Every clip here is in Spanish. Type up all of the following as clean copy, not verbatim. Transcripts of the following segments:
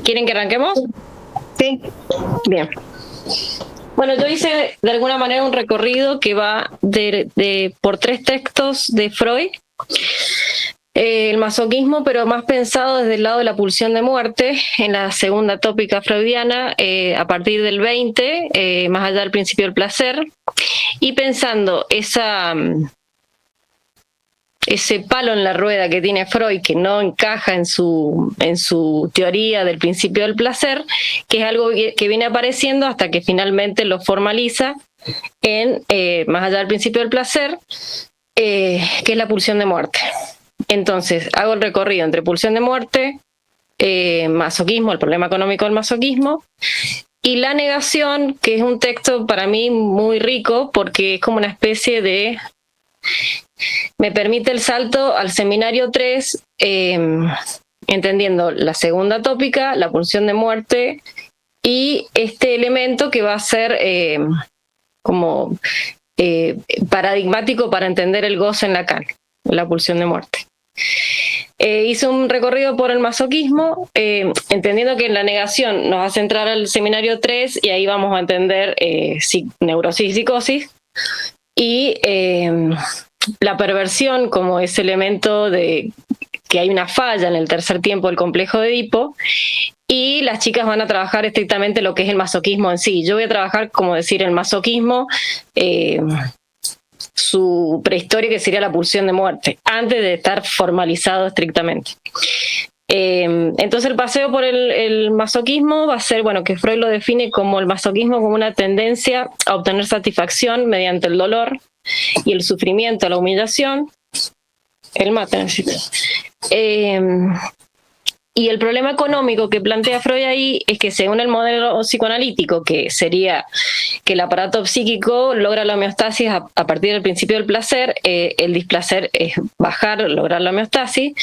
¿Quieren que arranquemos? Sí. Bien. Bueno, yo hice de alguna manera un recorrido que va por 3 textos de Freud. El masoquismo, pero más pensado desde el lado de la pulsión de muerte, en la segunda tópica freudiana, a partir del 20, más allá del principio del placer, y pensando ese palo en la rueda que tiene Freud, que no encaja en su teoría del principio del placer, que es algo que viene apareciendo hasta que finalmente lo formaliza en más allá del principio del placer, que es la pulsión de muerte. Entonces, hago el recorrido entre pulsión de muerte, masoquismo, el problema económico del masoquismo, y la negación, que es un texto para mí muy rico, porque es como una especie de... Me permite el salto al seminario 3, entendiendo la segunda tópica, la pulsión de muerte, y este elemento que va a ser como paradigmático para entender el goce en Lacan, la pulsión de muerte. Hice un recorrido por el masoquismo, entendiendo que en la negación nos va a centrar al seminario 3 y ahí vamos a entender neurosis y psicosis, y la perversión como ese elemento de que hay una falla en el tercer tiempo del complejo de Edipo, y las chicas van a trabajar estrictamente lo que es el masoquismo en sí. Yo voy a trabajar, como decir, el masoquismo, su prehistoria, que sería la pulsión de muerte, antes de estar formalizado estrictamente. Entonces el paseo por el masoquismo va a ser, bueno, que Freud lo define como el masoquismo como una tendencia a obtener satisfacción mediante el dolor y el sufrimiento, la humillación, el mate necesito. Y el problema económico que plantea Freud ahí es que, según el modelo psicoanalítico, que sería que el aparato psíquico logra la homeostasis a partir del principio del placer, el displacer es bajar, lograr la homeostasis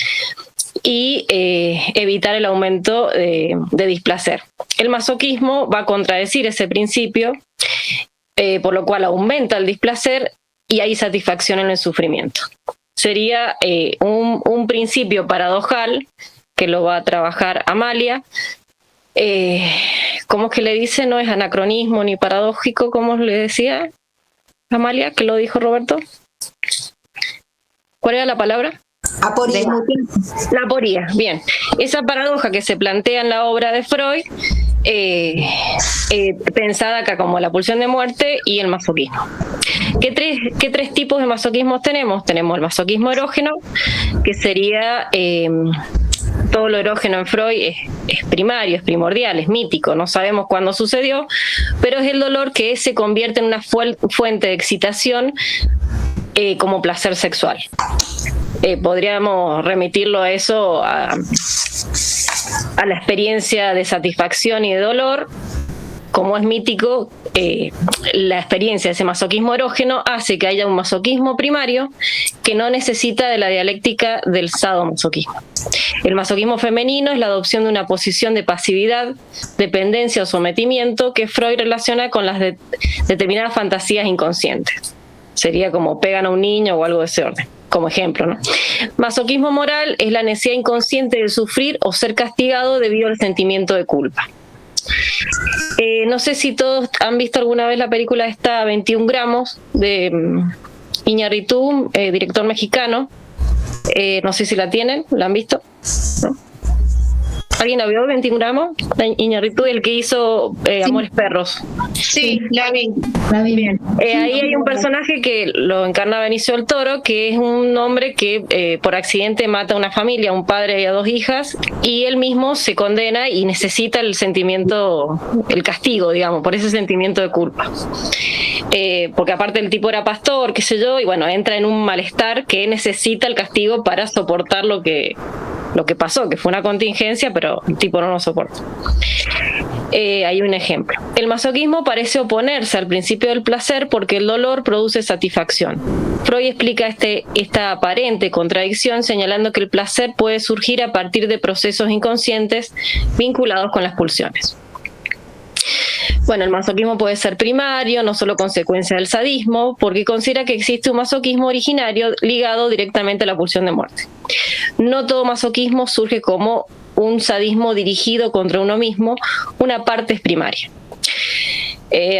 y evitar el aumento de displacer. El masoquismo va a contradecir ese principio, por lo cual aumenta el displacer y hay satisfacción en el sufrimiento. Sería un principio paradojal que lo va a trabajar Amalia. ¿Cómo es que le dice? No es anacronismo ni paradójico, ¿cómo le decía Amalia? ¿Qué lo dijo Roberto? ¿Cuál era la palabra? Aporía. La aporía, bien. Esa paradoja que se plantea en la obra de Freud, pensada acá como la pulsión de muerte y el masoquismo. ¿Qué tres tipos de masoquismos tenemos? Tenemos el masoquismo erógeno, que sería... todo lo erógeno en Freud es primario, es primordial, es mítico, no sabemos cuándo sucedió, pero es el dolor que se convierte en una fuente de excitación como placer sexual. Podríamos remitirlo a eso, a la experiencia de satisfacción y de dolor. Como es mítico, la experiencia de ese masoquismo erógeno hace que haya un masoquismo primario que no necesita de la dialéctica del sadomasoquismo. El masoquismo femenino es la adopción de una posición de pasividad, dependencia o sometimiento que Freud relaciona con las determinadas fantasías inconscientes. Sería como pegan a un niño o algo de ese orden, como ejemplo, ¿no? Masoquismo moral es la necesidad inconsciente de sufrir o ser castigado debido al sentimiento de culpa. No sé si todos han visto alguna vez la película esta 21 gramos de Iñárritu, director mexicano. No sé si la tienen, ¿la han visto? ¿No? ¿Alguien la vio, 21 gramos? Iñárritu, el que hizo Sí. Amores Perros. Sí, la vi. Bien. Ahí hay un personaje que lo encarna Benicio del Toro, que es un hombre que por accidente mata a una familia, a un padre y a 2 hijas, y él mismo se condena y necesita el sentimiento, el castigo, digamos, por ese sentimiento de culpa. Porque aparte el tipo era pastor, qué sé yo, y bueno, entra en un malestar que necesita el castigo para soportar lo que pasó, que fue una contingencia, pero el tipo no lo soporta. Hay un ejemplo. El masoquismo parece oponerse al principio del placer porque el dolor produce satisfacción. Freud explica esta aparente contradicción señalando que el placer puede surgir a partir de procesos inconscientes vinculados con las pulsiones. Bueno, el masoquismo puede ser primario, no solo consecuencia del sadismo, porque considera que existe un masoquismo originario ligado directamente a la pulsión de muerte. No todo masoquismo surge como un sadismo dirigido contra uno mismo, una parte es primaria.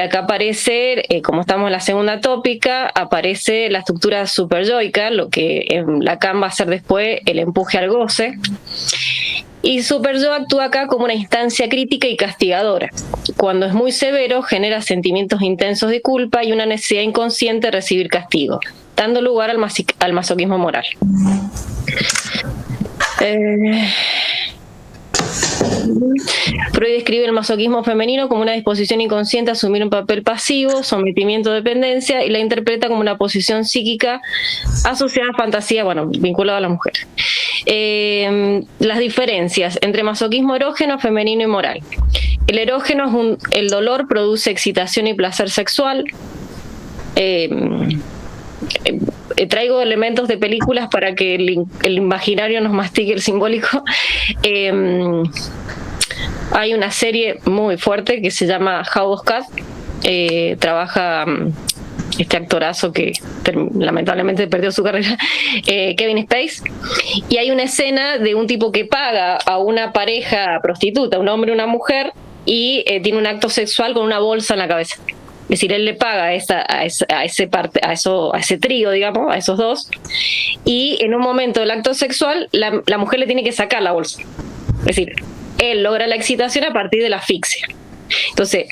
Acá aparece, como estamos en la segunda tópica, aparece la estructura superyoica, lo que en Lacan va a ser después el empuje al goce. Y superyo actúa acá como una instancia crítica y castigadora. Cuando es muy severo, genera sentimientos intensos de culpa y una necesidad inconsciente de recibir castigo, dando lugar al masoquismo moral. Freud describe el masoquismo femenino como una disposición inconsciente a asumir un papel pasivo, sometimiento, dependencia, y la interpreta como una posición psíquica asociada a fantasía, vinculada a la mujer. Las diferencias entre masoquismo erógeno, femenino y moral. El erógeno el dolor produce excitación y placer sexual. Traigo elementos de películas para que el imaginario nos mastique el simbólico. Hay una serie muy fuerte que se llama House of Cards. Trabaja este actorazo que lamentablemente perdió su carrera, Kevin Spacey, y hay una escena de un tipo que paga a una pareja prostituta, un hombre y una mujer, y tiene un acto sexual con una bolsa en la cabeza. Es decir, él le paga a ese trío, digamos, a esos dos, y en un momento del acto sexual la mujer le tiene que sacar la bolsa. Es decir, él logra la excitación a partir de la asfixia. Entonces,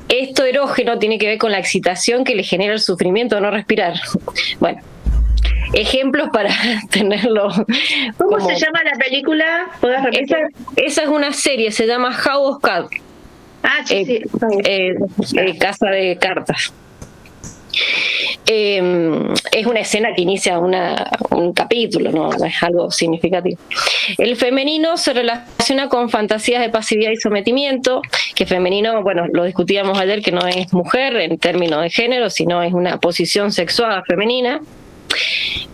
esto erógeno tiene que ver con la excitación que le genera el sufrimiento de no respirar. Bueno, ejemplos para tenerlo. ¿Cómo se llama la película? ¿Puedes repetir? Esa es una serie, se llama House of Cards. Sí. Casa de cartas. Es una escena que inicia un capítulo, no es algo significativo. El femenino se relaciona con fantasías de pasividad y sometimiento, que femenino, lo discutíamos ayer, que no es mujer en términos de género, sino es una posición sexual femenina.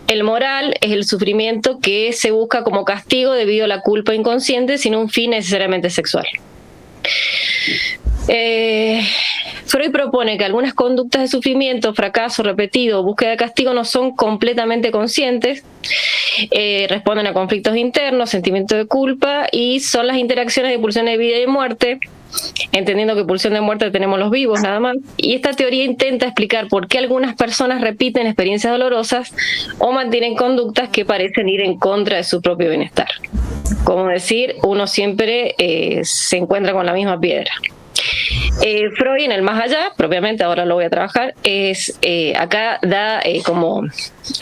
El moral es el sufrimiento que se busca como castigo debido a la culpa inconsciente, sin un fin necesariamente sexual. Freud propone que algunas conductas de sufrimiento, fracaso repetido o búsqueda de castigo no son completamente conscientes, responden a conflictos internos, sentimientos de culpa, y son las interacciones de pulsiones de vida y de muerte, entendiendo que pulsión de muerte tenemos los vivos nada más. Y esta teoría intenta explicar por qué algunas personas repiten experiencias dolorosas o mantienen conductas que parecen ir en contra de su propio bienestar. Como decir, uno siempre se encuentra con la misma piedra. Freud en el más allá, propiamente ahora lo voy a trabajar, acá da como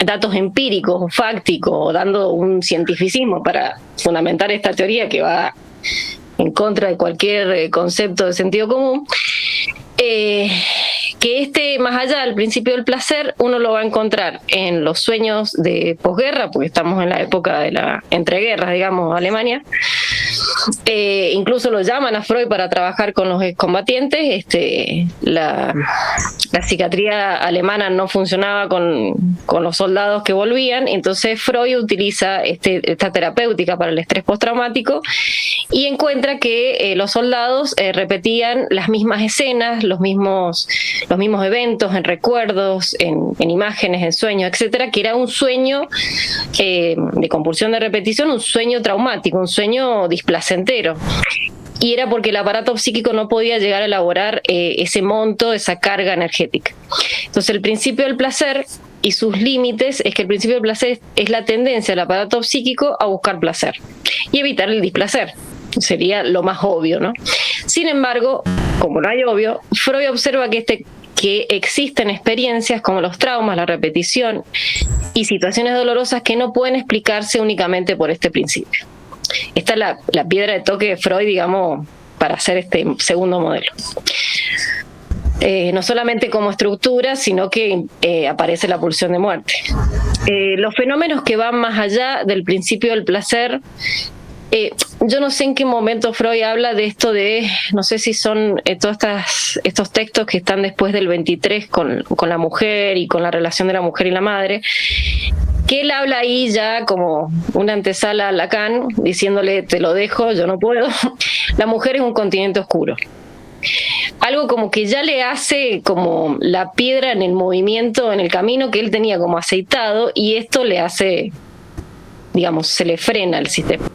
datos empíricos, fácticos, dando un cientificismo para fundamentar esta teoría que va en contra de cualquier concepto de sentido común. Que más allá del principio del placer, uno lo va a encontrar en los sueños de posguerra, porque estamos en la época de la entreguerras, digamos, Alemania. Incluso lo llaman a Freud para trabajar con los excombatientes. La psiquiatría alemana no funcionaba con los soldados que volvían, entonces Freud utiliza esta terapéutica para el estrés postraumático y encuentra que los soldados repetían las mismas escenas, los mismos eventos en recuerdos, en imágenes, en sueños, etcétera, que era un sueño de compulsión de repetición, un sueño traumático, un sueño displacentero. Y era porque el aparato psíquico no podía llegar a elaborar ese monto, esa carga energética. Entonces, el principio del placer y sus límites es que el principio del placer es la tendencia del aparato psíquico a buscar placer y evitar el displacer. Sería lo más obvio, ¿no? Sin embargo, como no hay obvio, Freud observa que existen experiencias como los traumas, la repetición y situaciones dolorosas que no pueden explicarse únicamente por este principio. Esta es la piedra de toque de Freud, digamos, para hacer este segundo modelo. No solamente como estructura, sino que aparece la pulsión de muerte. Los fenómenos que van más allá del principio del placer, yo no sé en qué momento Freud habla de esto no sé si son todos estos textos que están después del 23 con la mujer y con la relación de la mujer y la madre, que él habla ahí ya como una antesala a Lacan, diciéndole, te lo dejo, yo no puedo. La mujer es un continente oscuro. Algo como que ya le hace como la piedra en el movimiento, en el camino que él tenía como aceitado, y esto le hace, digamos, se le frena el sistema.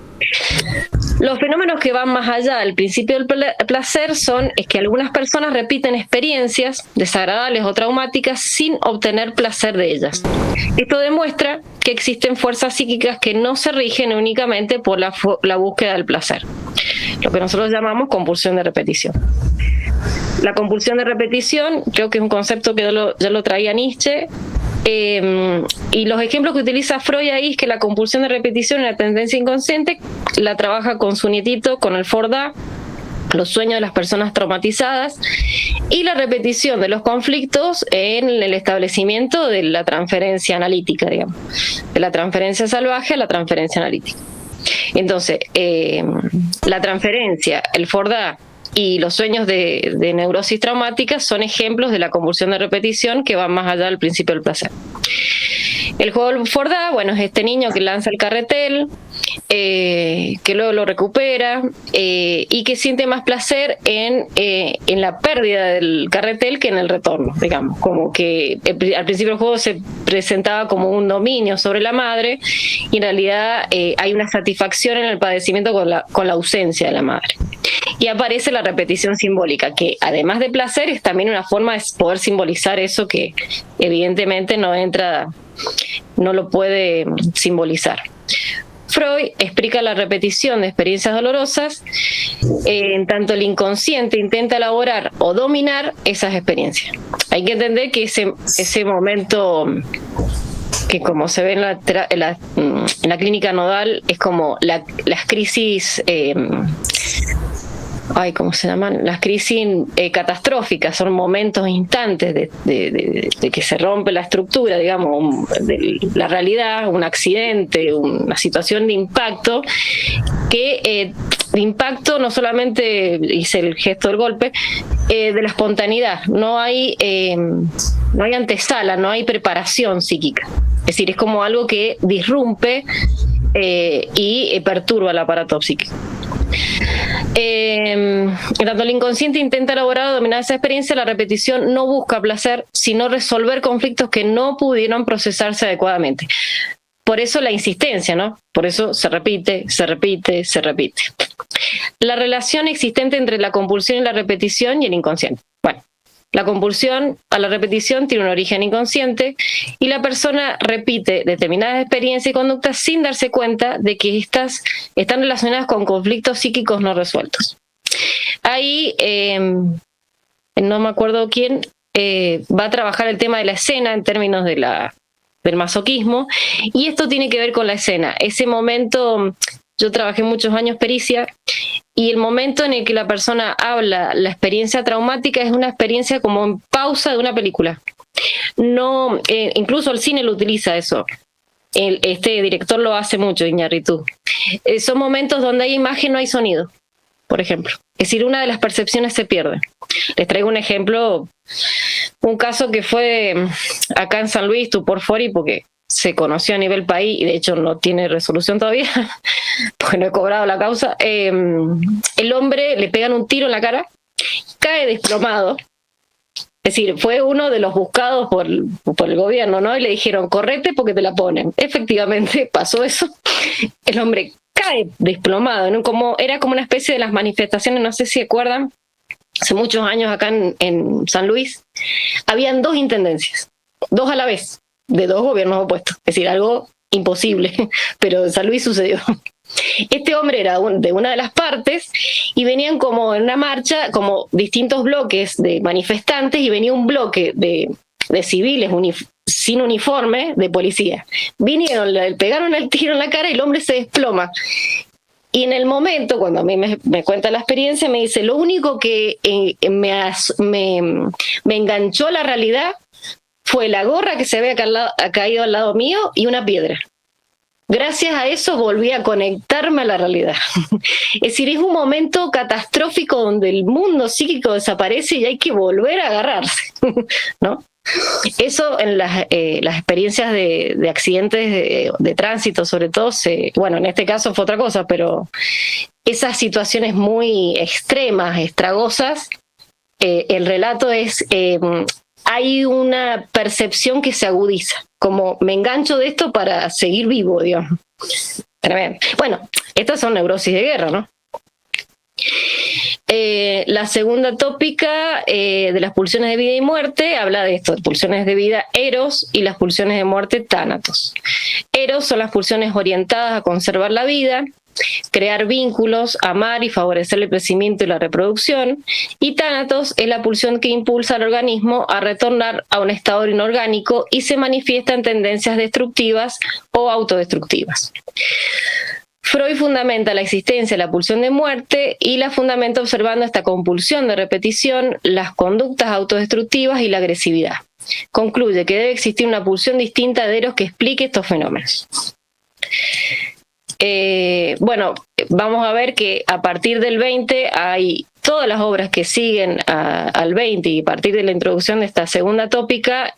Los fenómenos que van más allá del principio del placer es que algunas personas repiten experiencias desagradables o traumáticas sin obtener placer de ellas. Esto demuestra que existen fuerzas psíquicas que no se rigen únicamente por la búsqueda del placer, lo que nosotros llamamos compulsión de repetición. La compulsión de repetición creo que es un concepto que ya lo traía Nietzsche, y los ejemplos que utiliza Freud ahí es que la compulsión de repetición es una tendencia inconsciente, la trabaja con su nietito, con el Fordá, los sueños de las personas traumatizadas, y la repetición de los conflictos en el establecimiento de la transferencia analítica, digamos, de la transferencia salvaje a la transferencia analítica. Entonces, la transferencia, el Fordá y los sueños de neurosis traumática son ejemplos de la compulsión de repetición que van más allá del principio del placer. El juego del Fordá, bueno, es este niño que lanza el carretel, que luego lo recupera, y que siente más placer en la pérdida del carretel que en el retorno, digamos. Como que al principio el juego se presentaba como un dominio sobre la madre, y en realidad hay una satisfacción en el padecimiento con la ausencia de la madre. Y aparece la repetición simbólica, que además de placer es también una forma de poder simbolizar eso que evidentemente no lo puede simbolizar. Freud explica la repetición de experiencias dolorosas, en tanto el inconsciente intenta elaborar o dominar esas experiencias. Hay que entender que ese momento, que como se ve en la clínica nodal, es como las crisis, ¿cómo se llaman? Las crisis catastróficas, son momentos instantes de que se rompe la estructura, digamos, de la realidad, un accidente, una situación de impacto, que de impacto no solamente hice el gesto del golpe, de la espontaneidad, no hay antesala, no hay preparación psíquica. Es decir, es como algo que disrumpe y perturba el aparato psíquico. Tanto el inconsciente intenta elaborar o dominar esa experiencia, la repetición no busca placer, sino resolver conflictos que no pudieron procesarse adecuadamente. Por eso la insistencia, ¿no? Por eso se repite, se repite, se repite. La relación existente entre la compulsión y la repetición y el inconsciente. Bueno, la compulsión a la repetición tiene un origen inconsciente y la persona repite determinadas experiencias y conductas sin darse cuenta de que estas están relacionadas con conflictos psíquicos no resueltos. Ahí, no me acuerdo quién, va a trabajar el tema de la escena en términos del masoquismo, y esto tiene que ver con la escena. Ese momento, yo trabajé muchos años pericia, y el momento en el que la persona habla la experiencia traumática es una experiencia como en pausa de una película. No, incluso el cine lo utiliza eso. Este director lo hace mucho, Iñárritu. Son momentos donde hay imagen, no hay sonido, por ejemplo. Es decir, una de las percepciones se pierde. Les traigo un ejemplo, un caso que fue acá en San Luis, Tupor Fori, porque se conoció a nivel país y de hecho no tiene resolución todavía, porque no he cobrado la causa. El hombre le pegan un tiro en la cara, cae desplomado. Es decir, fue uno de los buscados por el gobierno, ¿no? Y le dijeron, correte porque te la ponen. Efectivamente, pasó eso. El hombre cae desplomado, ¿no? Era como una especie de las manifestaciones, no sé si se acuerdan, hace muchos años acá en San Luis, habían 2 intendencias, 2 a la vez, de 2 gobiernos opuestos. Es decir, algo imposible, pero en San Luis sucedió. Este hombre era de una de las partes y venían como en una marcha, como distintos bloques de manifestantes, y venía un bloque de civiles sin uniforme de policía. Vinieron, le pegaron el tiro en la cara y el hombre se desploma. Y en el momento, cuando a mí me cuenta la experiencia, me dice, lo único que me enganchó a la realidad fue la gorra que se había caído al lado mío y una piedra. Gracias a eso volví a conectarme a la realidad. Es decir, es un momento catastrófico donde el mundo psíquico desaparece y hay que volver a agarrarse, ¿no? Eso en las experiencias de accidentes de tránsito, sobre todo, bueno, en este caso fue otra cosa, pero esas situaciones muy extremas, estragosas, el relato es, hay una percepción que se agudiza, como me engancho de esto para seguir vivo, digamos. Tremendo. Bueno, estas son neurosis de guerra, ¿no? La segunda tópica de las pulsiones de vida y muerte habla de esto, de pulsiones de vida eros y las pulsiones de muerte tánatos. Eros son las pulsiones orientadas a conservar la vida, crear vínculos, amar y favorecer el crecimiento y la reproducción, y tánatos es la pulsión que impulsa al organismo a retornar a un estado inorgánico y se manifiesta en tendencias destructivas o autodestructivas. Freud fundamenta la existencia de la pulsión de muerte y la fundamenta observando esta compulsión de repetición, las conductas autodestructivas y la agresividad. Concluye que debe existir una pulsión distinta de Eros que explique estos fenómenos. Bueno, vamos a ver que a partir del 20 hay todas las obras que siguen al 20 y a partir de la introducción de esta segunda tópica,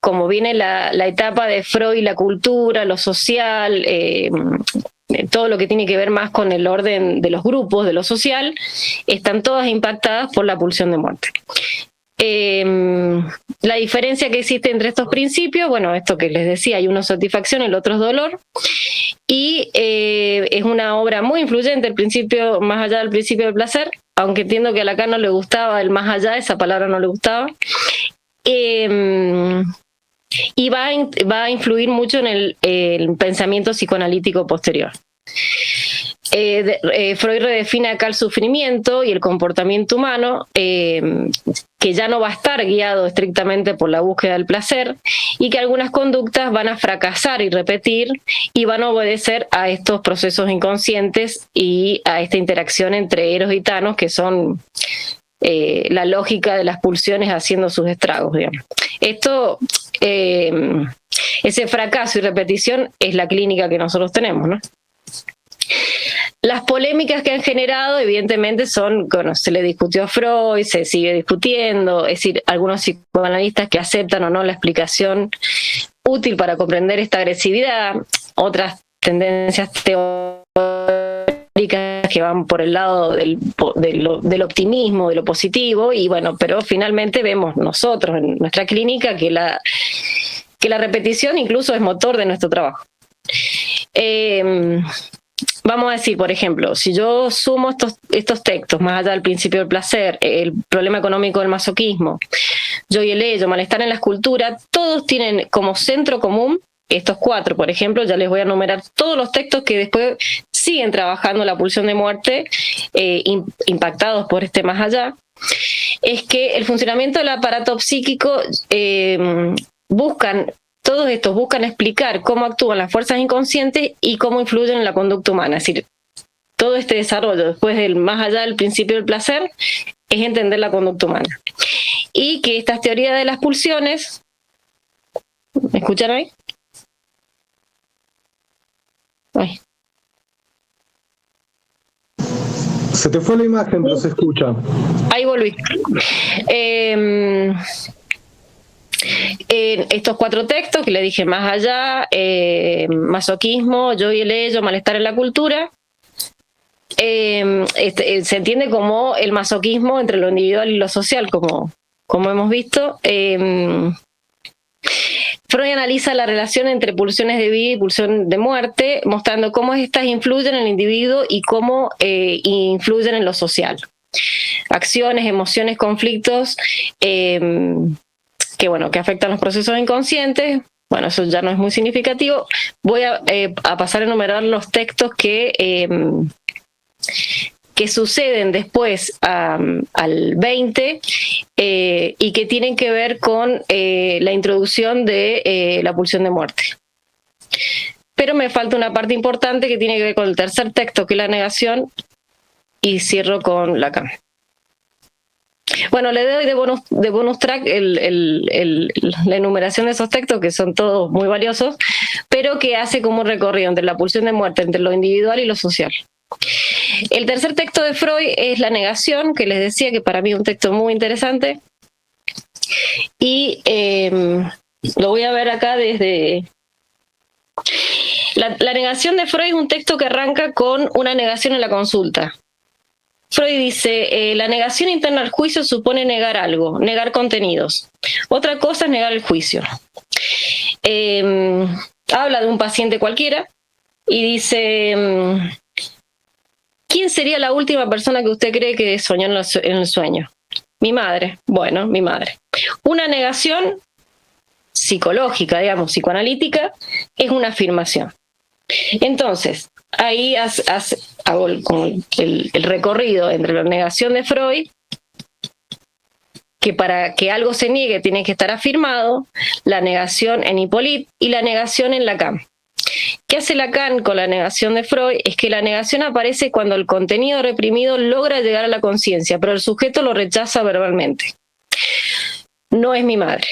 como viene la etapa de Freud, la cultura, lo social, todo lo que tiene que ver más con el orden de los grupos, de lo social, están todas impactadas por la pulsión de muerte. La diferencia que existe entre estos principios, bueno, esto que les decía, hay uno es satisfacción, el otro es dolor, y es una obra muy influyente, el principio, más allá del principio del placer, aunque entiendo que a Lacan no le gustaba el más allá, esa palabra no le gustaba, y va a influir mucho en el pensamiento psicoanalítico posterior. Freud redefine acá el sufrimiento y el comportamiento humano, que ya no va a estar guiado estrictamente por la búsqueda del placer y que algunas conductas van a fracasar y repetir y van a obedecer a estos procesos inconscientes y a esta interacción entre Eros y Thanos, que son la lógica de las pulsiones haciendo sus estragos, digamos. Esto, ese fracaso y repetición es la clínica que nosotros tenemos, ¿no? Las polémicas que han generado, evidentemente, son, bueno, se le discutió a Freud, se sigue discutiendo, es decir, algunos psicoanalistas que aceptan o no la explicación útil para comprender esta agresividad, otras tendencias teóricas que van por el lado del optimismo, de lo positivo, y bueno, pero finalmente vemos nosotros en nuestra clínica que la repetición incluso es motor de nuestro trabajo. Vamos a decir, por ejemplo, si yo sumo estos textos, más allá del principio del placer, el problema económico del masoquismo, yo y el ello, malestar en la escultura, todos tienen como centro común, estos 4, por ejemplo, ya les voy a enumerar todos los textos que después siguen trabajando la pulsión de muerte, impactados por este más allá, es que el funcionamiento del aparato psíquico todos estos buscan explicar cómo actúan las fuerzas inconscientes y cómo influyen en la conducta humana. Es decir, todo este desarrollo después del más allá del principio del placer es entender la conducta humana. Y que estas teorías de las pulsiones, ¿me escuchan ahí? Ay. Se te fue la imagen, pero se escucha. Ahí volví. Estos 4 textos que le dije, más allá, masoquismo, yo y el ello, malestar en la cultura, se entiende como el masoquismo entre lo individual y lo social, como hemos visto. Freud analiza la relación entre pulsiones de vida y pulsión de muerte, mostrando cómo estas influyen en el individuo y cómo influyen en lo social. Acciones, emociones, conflictos, que afectan los procesos inconscientes. Bueno, eso ya no es muy significativo. Voy a pasar a enumerar los textos que suceden después al 20 y que tienen que ver con la introducción de la pulsión de muerte. Pero me falta una parte importante que tiene que ver con el tercer texto, que es la negación, y cierro con Lacan. Bueno, le doy de bonus track la enumeración de esos textos, que son todos muy valiosos, pero que hace como un recorrido entre la pulsión de muerte, entre lo individual y lo social. El tercer texto de Freud es La negación, que les decía que para mí es un texto muy interesante, y lo voy a ver acá desde... La negación de Freud es un texto que arranca con una negación en la consulta. Freud dice, la negación interna al juicio supone negar algo, negar contenidos. Otra cosa es negar el juicio. Habla de un paciente cualquiera y dice, ¿quién sería la última persona que usted cree que soñó en el sueño? Mi madre. Bueno, mi madre. Una negación psicológica, digamos, psicoanalítica, es una afirmación. Entonces, ahí hago el recorrido entre la negación de Freud, que para que algo se niegue tiene que estar afirmado, la negación en Hippolyte y la negación en Lacan. ¿Qué hace Lacan con la negación de Freud? Es que la negación aparece cuando el contenido reprimido logra llegar a la conciencia, pero el sujeto lo rechaza verbalmente. No es mi madre.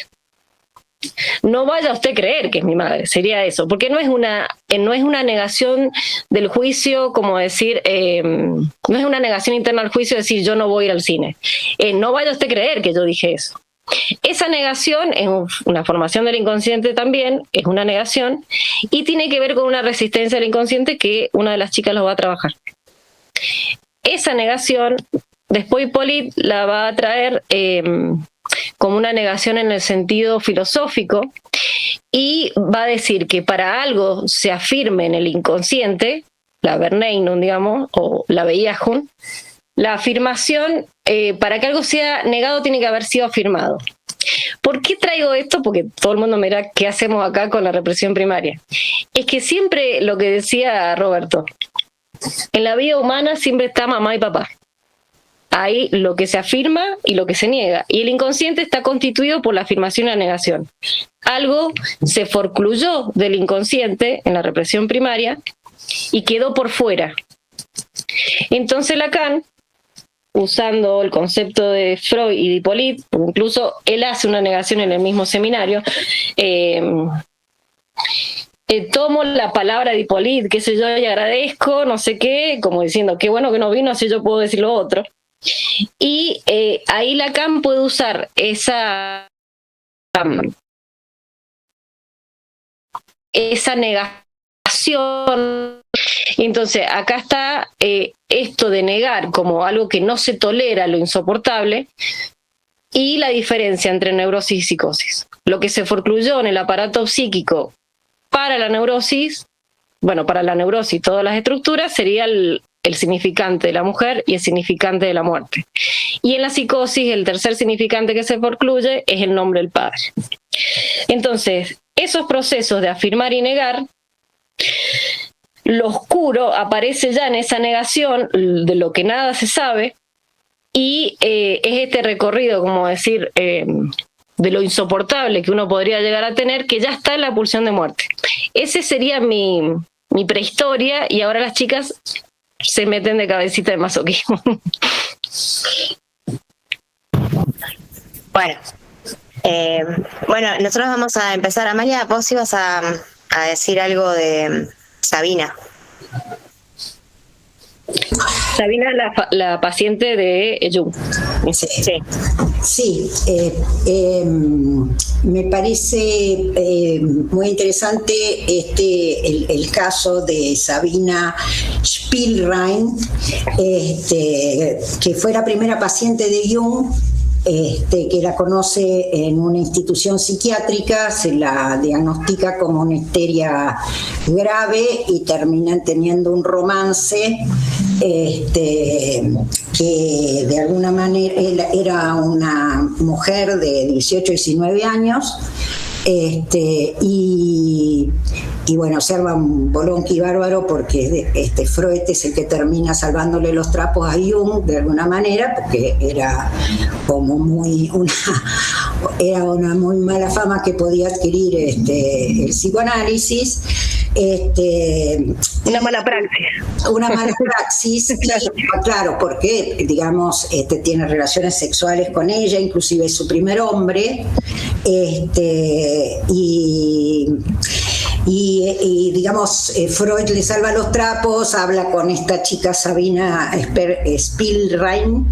No vaya usted a creer que es mi madre, sería eso, porque no es una negación del juicio, como decir, no es una negación interna al juicio, decir yo no voy a ir al cine. No vaya usted a creer que yo dije eso. Esa negación es una formación del inconsciente también, es una negación, y tiene que ver con una resistencia del inconsciente que una de las chicas lo va a trabajar. Esa negación, después Hippolyte la va a traer como una negación en el sentido filosófico, y va a decir que para algo se afirme en el inconsciente, la Verneinung, digamos, o la Bellahun, la afirmación, para que algo sea negado tiene que haber sido afirmado. ¿Por qué traigo esto? Porque todo el mundo me dirá, ¿qué hacemos acá con la represión primaria? Es que siempre, lo que decía Roberto, en la vida humana siempre está mamá y papá. Hay lo que se afirma y lo que se niega. Y el inconsciente está constituido por la afirmación y la negación. Algo se forcluyó del inconsciente en la represión primaria y quedó por fuera. Entonces Lacan, usando el concepto de Freud y de Hippolyte, incluso él hace una negación en el mismo seminario, tomo la palabra de Hippolyte, qué sé yo, y agradezco, no sé qué, como diciendo, qué bueno que no vino, así yo puedo decir lo otro. Y ahí Lacan puede usar esa negación. Entonces, acá está esto de negar como algo que no se tolera, lo insoportable, y la diferencia entre neurosis y psicosis. Lo que se forcluyó en el aparato psíquico para la neurosis, bueno, para la neurosis, todas las estructuras, sería el significante de la mujer y el significante de la muerte. Y en la psicosis, el tercer significante que se forcluye es el nombre del padre. Entonces, esos procesos de afirmar y negar, lo oscuro aparece ya en esa negación de lo que nada se sabe, y es este recorrido, como decir, de lo insoportable que uno podría llegar a tener, que ya está en la pulsión de muerte. Ese sería mi prehistoria, y ahora las chicas se meten de cabecita de masoquismo. Bueno, nosotros vamos a empezar. Amalia, vos ibas a decir algo de Sabina. Sabina, la paciente de Jung. Sí, me parece muy interesante el caso de Sabina Spielrein, que fue la primera paciente de Jung, que la conoce en una institución psiquiátrica, se la diagnostica como una histeria grave y terminan teniendo un romance que de alguna manera era una mujer de 18, 19 años, y bueno, se arma un bolonqui bárbaro porque Freud es el que termina salvándole los trapos a Jung de alguna manera, porque era como era una muy mala fama que podía adquirir el psicoanálisis. Una mala praxis. Una mala praxis, claro, porque, digamos, tiene relaciones sexuales con ella, inclusive es su primer hombre, y digamos, Freud le salva los trapos, habla con esta chica Sabina Spielrein,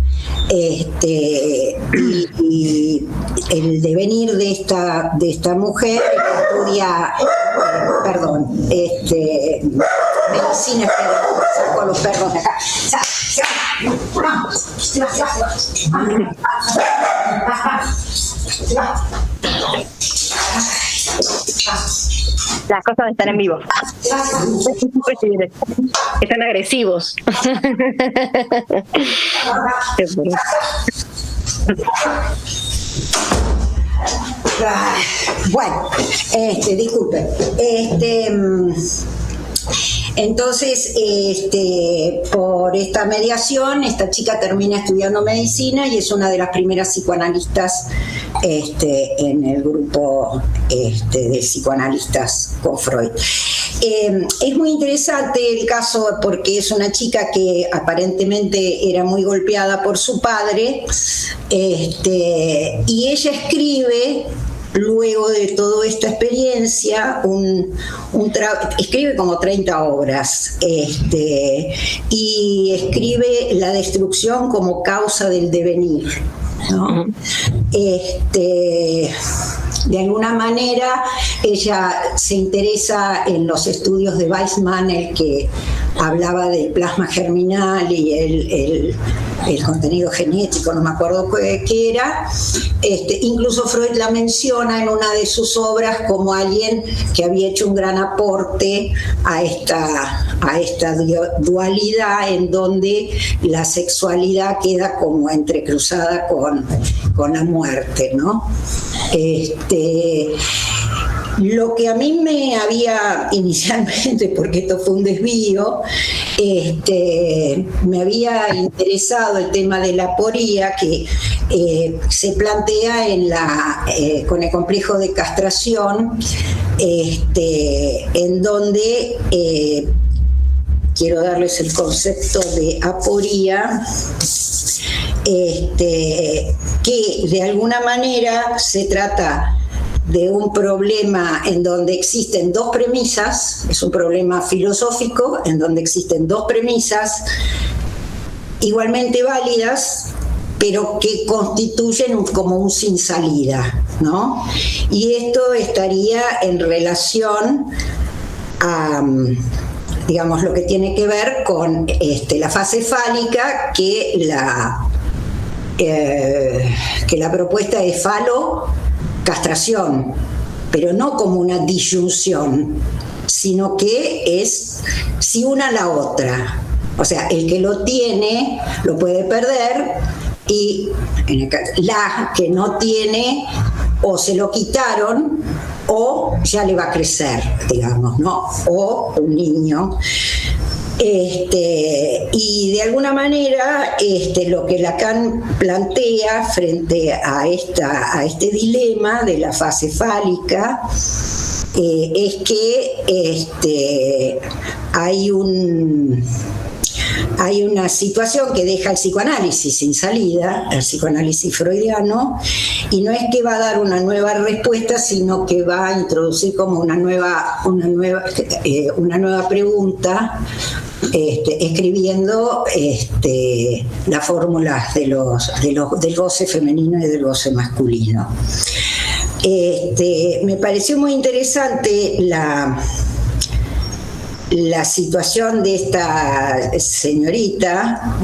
y el devenir de esta mujer estudia, medicina, saco a los perros de acá. Las cosas están en vivo. Están agresivos. Bueno, disculpen. Entonces, por esta mediación, esta chica termina estudiando medicina y es una de las primeras psicoanalistas en el grupo de psicoanalistas con Freud. Es muy interesante el caso porque es una chica que aparentemente era muy golpeada por su padre, y ella escribe, luego de toda esta experiencia, escribe como 30 obras, y escribe la destrucción como causa del devenir, ¿no? De alguna manera ella se interesa en los estudios de Weizmann, el que hablaba del plasma germinal y el contenido genético, no me acuerdo qué era. Incluso Freud la menciona en una de sus obras como alguien que había hecho un gran aporte a esta dualidad en donde la sexualidad queda como entrecruzada con la muerte, ¿no? Lo que a mí me había inicialmente, porque esto fue un desvío, me había interesado el tema de la aporía que se plantea con el complejo de castración, en donde quiero darles el concepto de aporía, que de alguna manera se trata de un problema en donde existen dos premisas, es un problema filosófico en donde existen dos premisas igualmente válidas, pero que constituyen como un sin salida, ¿no? Y esto estaría en relación a, digamos, lo que tiene que ver con la fase fálica, que la propuesta es castración, pero no como una disyunción, sino que es si una a la otra. O sea, el que lo tiene lo puede perder y la que no tiene o se lo quitaron o ya le va a crecer, digamos, ¿no? O un niño. Y de alguna manera lo que Lacan plantea frente a este dilema de la fase fálica es que hay una situación que deja el psicoanálisis sin salida, el psicoanálisis freudiano, y no es que va a dar una nueva respuesta, sino que va a introducir como una nueva pregunta, escribiendo las fórmulas del goce femenino y del goce masculino. Me pareció muy interesante la situación de esta señorita,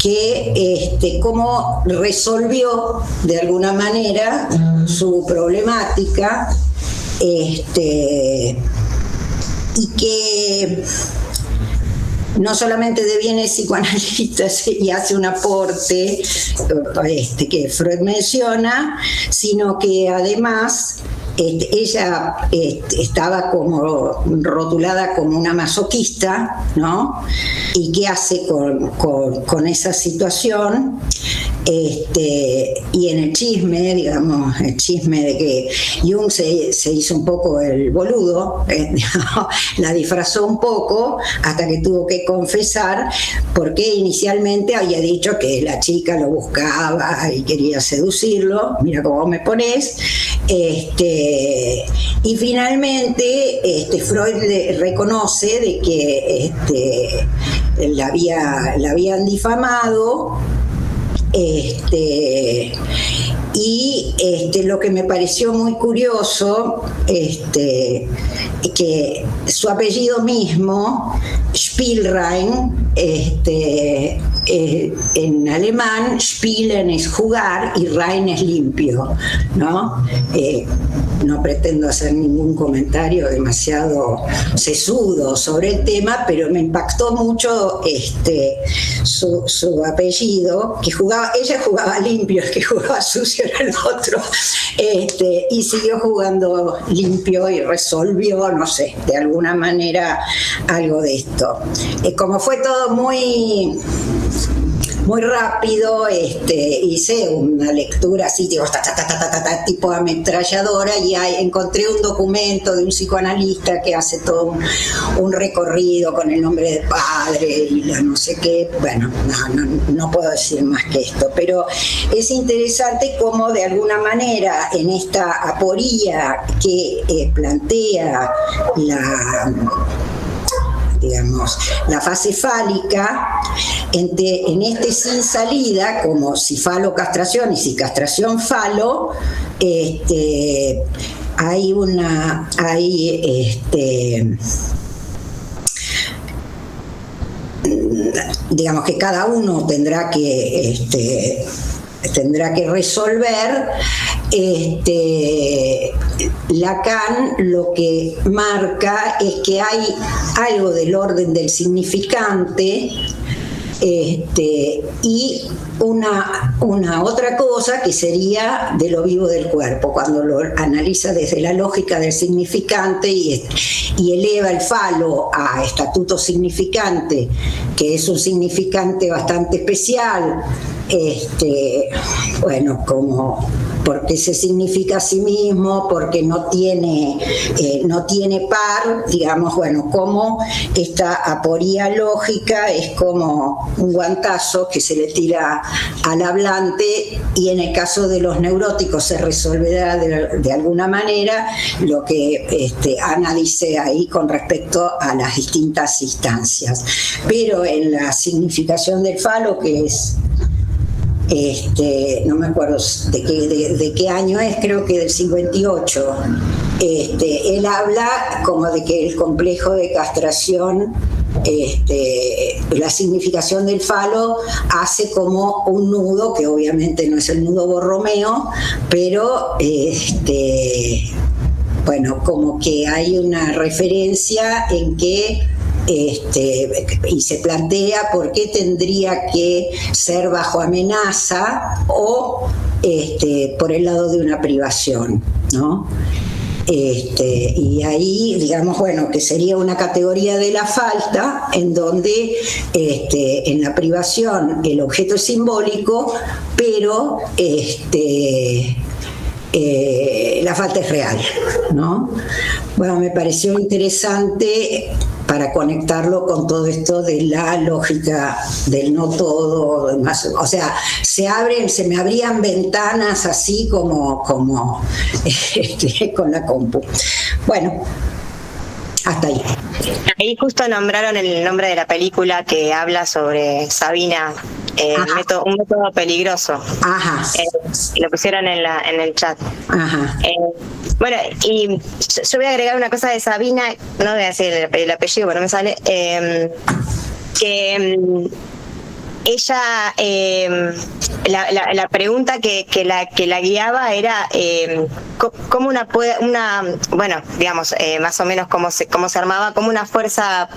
que cómo resolvió de alguna manera su problemática, y que no solamente deviene psicoanalista y hace un aporte que Freud menciona, sino que además ella estaba como rotulada como una masoquista, ¿no? ¿Y qué hace con esa situación? Y en el chisme, digamos, el chisme de que Jung se hizo un poco el boludo, la disfrazó un poco hasta que tuvo que confesar, porque inicialmente había dicho que la chica lo buscaba y quería seducirlo, mira cómo me pones, y finalmente Freud le reconoce de que la habían difamado, Y lo que me pareció muy curioso, que su apellido mismo, Spielrein, en alemán, Spielen es jugar y Rein es limpio, ¿no? No pretendo hacer ningún comentario demasiado sesudo sobre el tema, pero me impactó mucho su apellido, que ella jugaba limpio, el que jugaba sucio era el otro, y siguió jugando limpio y resolvió, no sé, de alguna manera algo de esto. Como fue todo muy rápido, hice una lectura así, tipo ametralladora, y encontré un documento de un psicoanalista que hace todo un recorrido con el nombre del padre y la no sé qué. Bueno, no puedo decir más que esto, pero es interesante cómo de alguna manera en esta aporía que plantea la fase fálica, en sin salida, como si falo castración y si castración falo, digamos que cada uno tendrá que resolver. Lacan lo que marca es que hay algo del orden del significante, y una otra cosa que sería de lo vivo del cuerpo, cuando lo analiza desde la lógica del significante y eleva el falo a estatuto significante, que es un significante bastante especial, bueno, como porque se significa a sí mismo, porque no tiene par, digamos, bueno, como esta aporía lógica es como un guantazo que se le tira al hablante, y en el caso de los neuróticos se resolverá de alguna manera lo que Ana dice ahí con respecto a las distintas instancias. Pero en la significación del falo, que es no me acuerdo de qué año es, creo que del 58, él habla como de que el complejo de castración, la significación del falo hace como un nudo, que obviamente no es el nudo Borromeo, pero bueno, como que hay una referencia en que y se plantea por qué tendría que ser bajo amenaza o por el lado de una privación, ¿no? Y ahí, digamos, bueno, que sería una categoría de la falta, en donde en la privación el objeto es simbólico, pero la falta es real, ¿no? Bueno, me pareció interesante para conectarlo con todo esto de la lógica del no todo, o sea, se me abrían ventanas así como con la compu. Bueno, hasta ahí. Ahí justo nombraron el nombre de la película que habla sobre Sabina, un método peligroso. Ajá. Lo pusieron en el chat. Ajá. Bueno, y yo voy a agregar una cosa de Sabina, no voy a decir el apellido, pero no me sale, que ella, la pregunta que la guiaba era cómo bueno, digamos, más o menos cómo se armaba, cómo una fuerza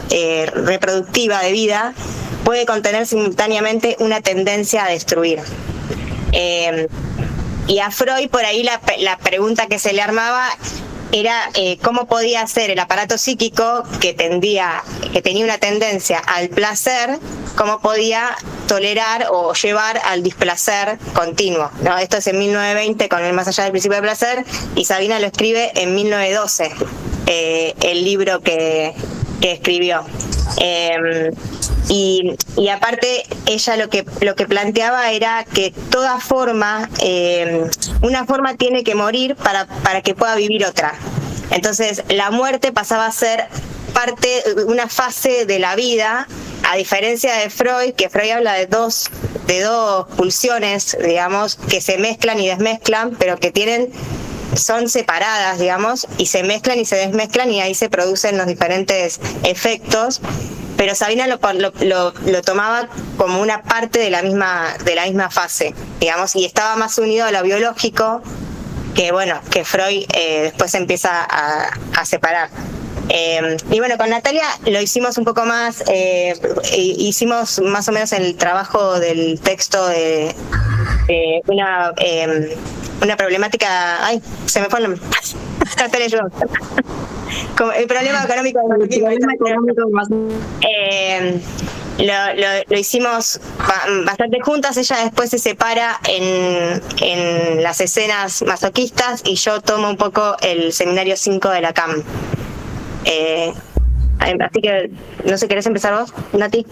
reproductiva de vida puede contener simultáneamente una tendencia a destruir. Y a Freud por ahí la pregunta que se le armaba era cómo podía ser el aparato psíquico que tenía una tendencia al placer, cómo podía tolerar o llevar al displacer continuo, ¿no? Esto es en 1920 con el Más allá del principio de placer, y Sabina lo escribe en 1912, el libro que escribió. Y aparte ella lo que planteaba era que toda forma, una forma tiene que morir para que pueda vivir otra. Entonces la muerte pasaba a ser una fase de la vida, a diferencia de Freud, que Freud habla de dos de dos pulsiones, digamos, que se mezclan y desmezclan, pero que son separadas, digamos, y se mezclan y se desmezclan y ahí se producen los diferentes efectos. Pero Sabina lo tomaba como una parte de la misma fase, digamos, y estaba más unido a lo biológico que Freud después empieza a separar. Y bueno, con Natalia lo hicimos un poco más, hicimos más o menos el trabajo del texto de una problemática, ay, se me fue el nombre. Natalia, yo. Como el problema económico lo hicimos bastante juntas. Ella después se separa en las escenas masoquistas y yo tomo un poco el seminario 5 de la CAM. Así que, no sé, ¿querés empezar vos, Nati?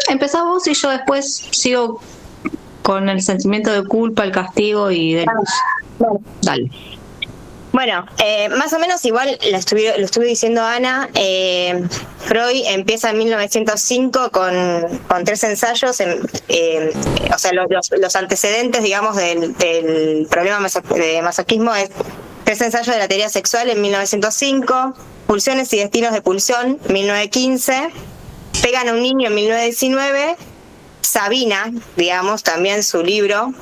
Empezá vos y yo después sigo con el sentimiento de culpa, el castigo y de luz. Bueno. Dale. Bueno, más o menos igual lo estuve diciendo Ana. Freud empieza en 1905 con 3 ensayos, o sea, los antecedentes, digamos, del problema de masoquismo es 3 ensayos de la teoría sexual en 1905, Pulsiones y destinos de pulsión, 1915, Pegan a un niño en 1919, Sabina, digamos, también su libro,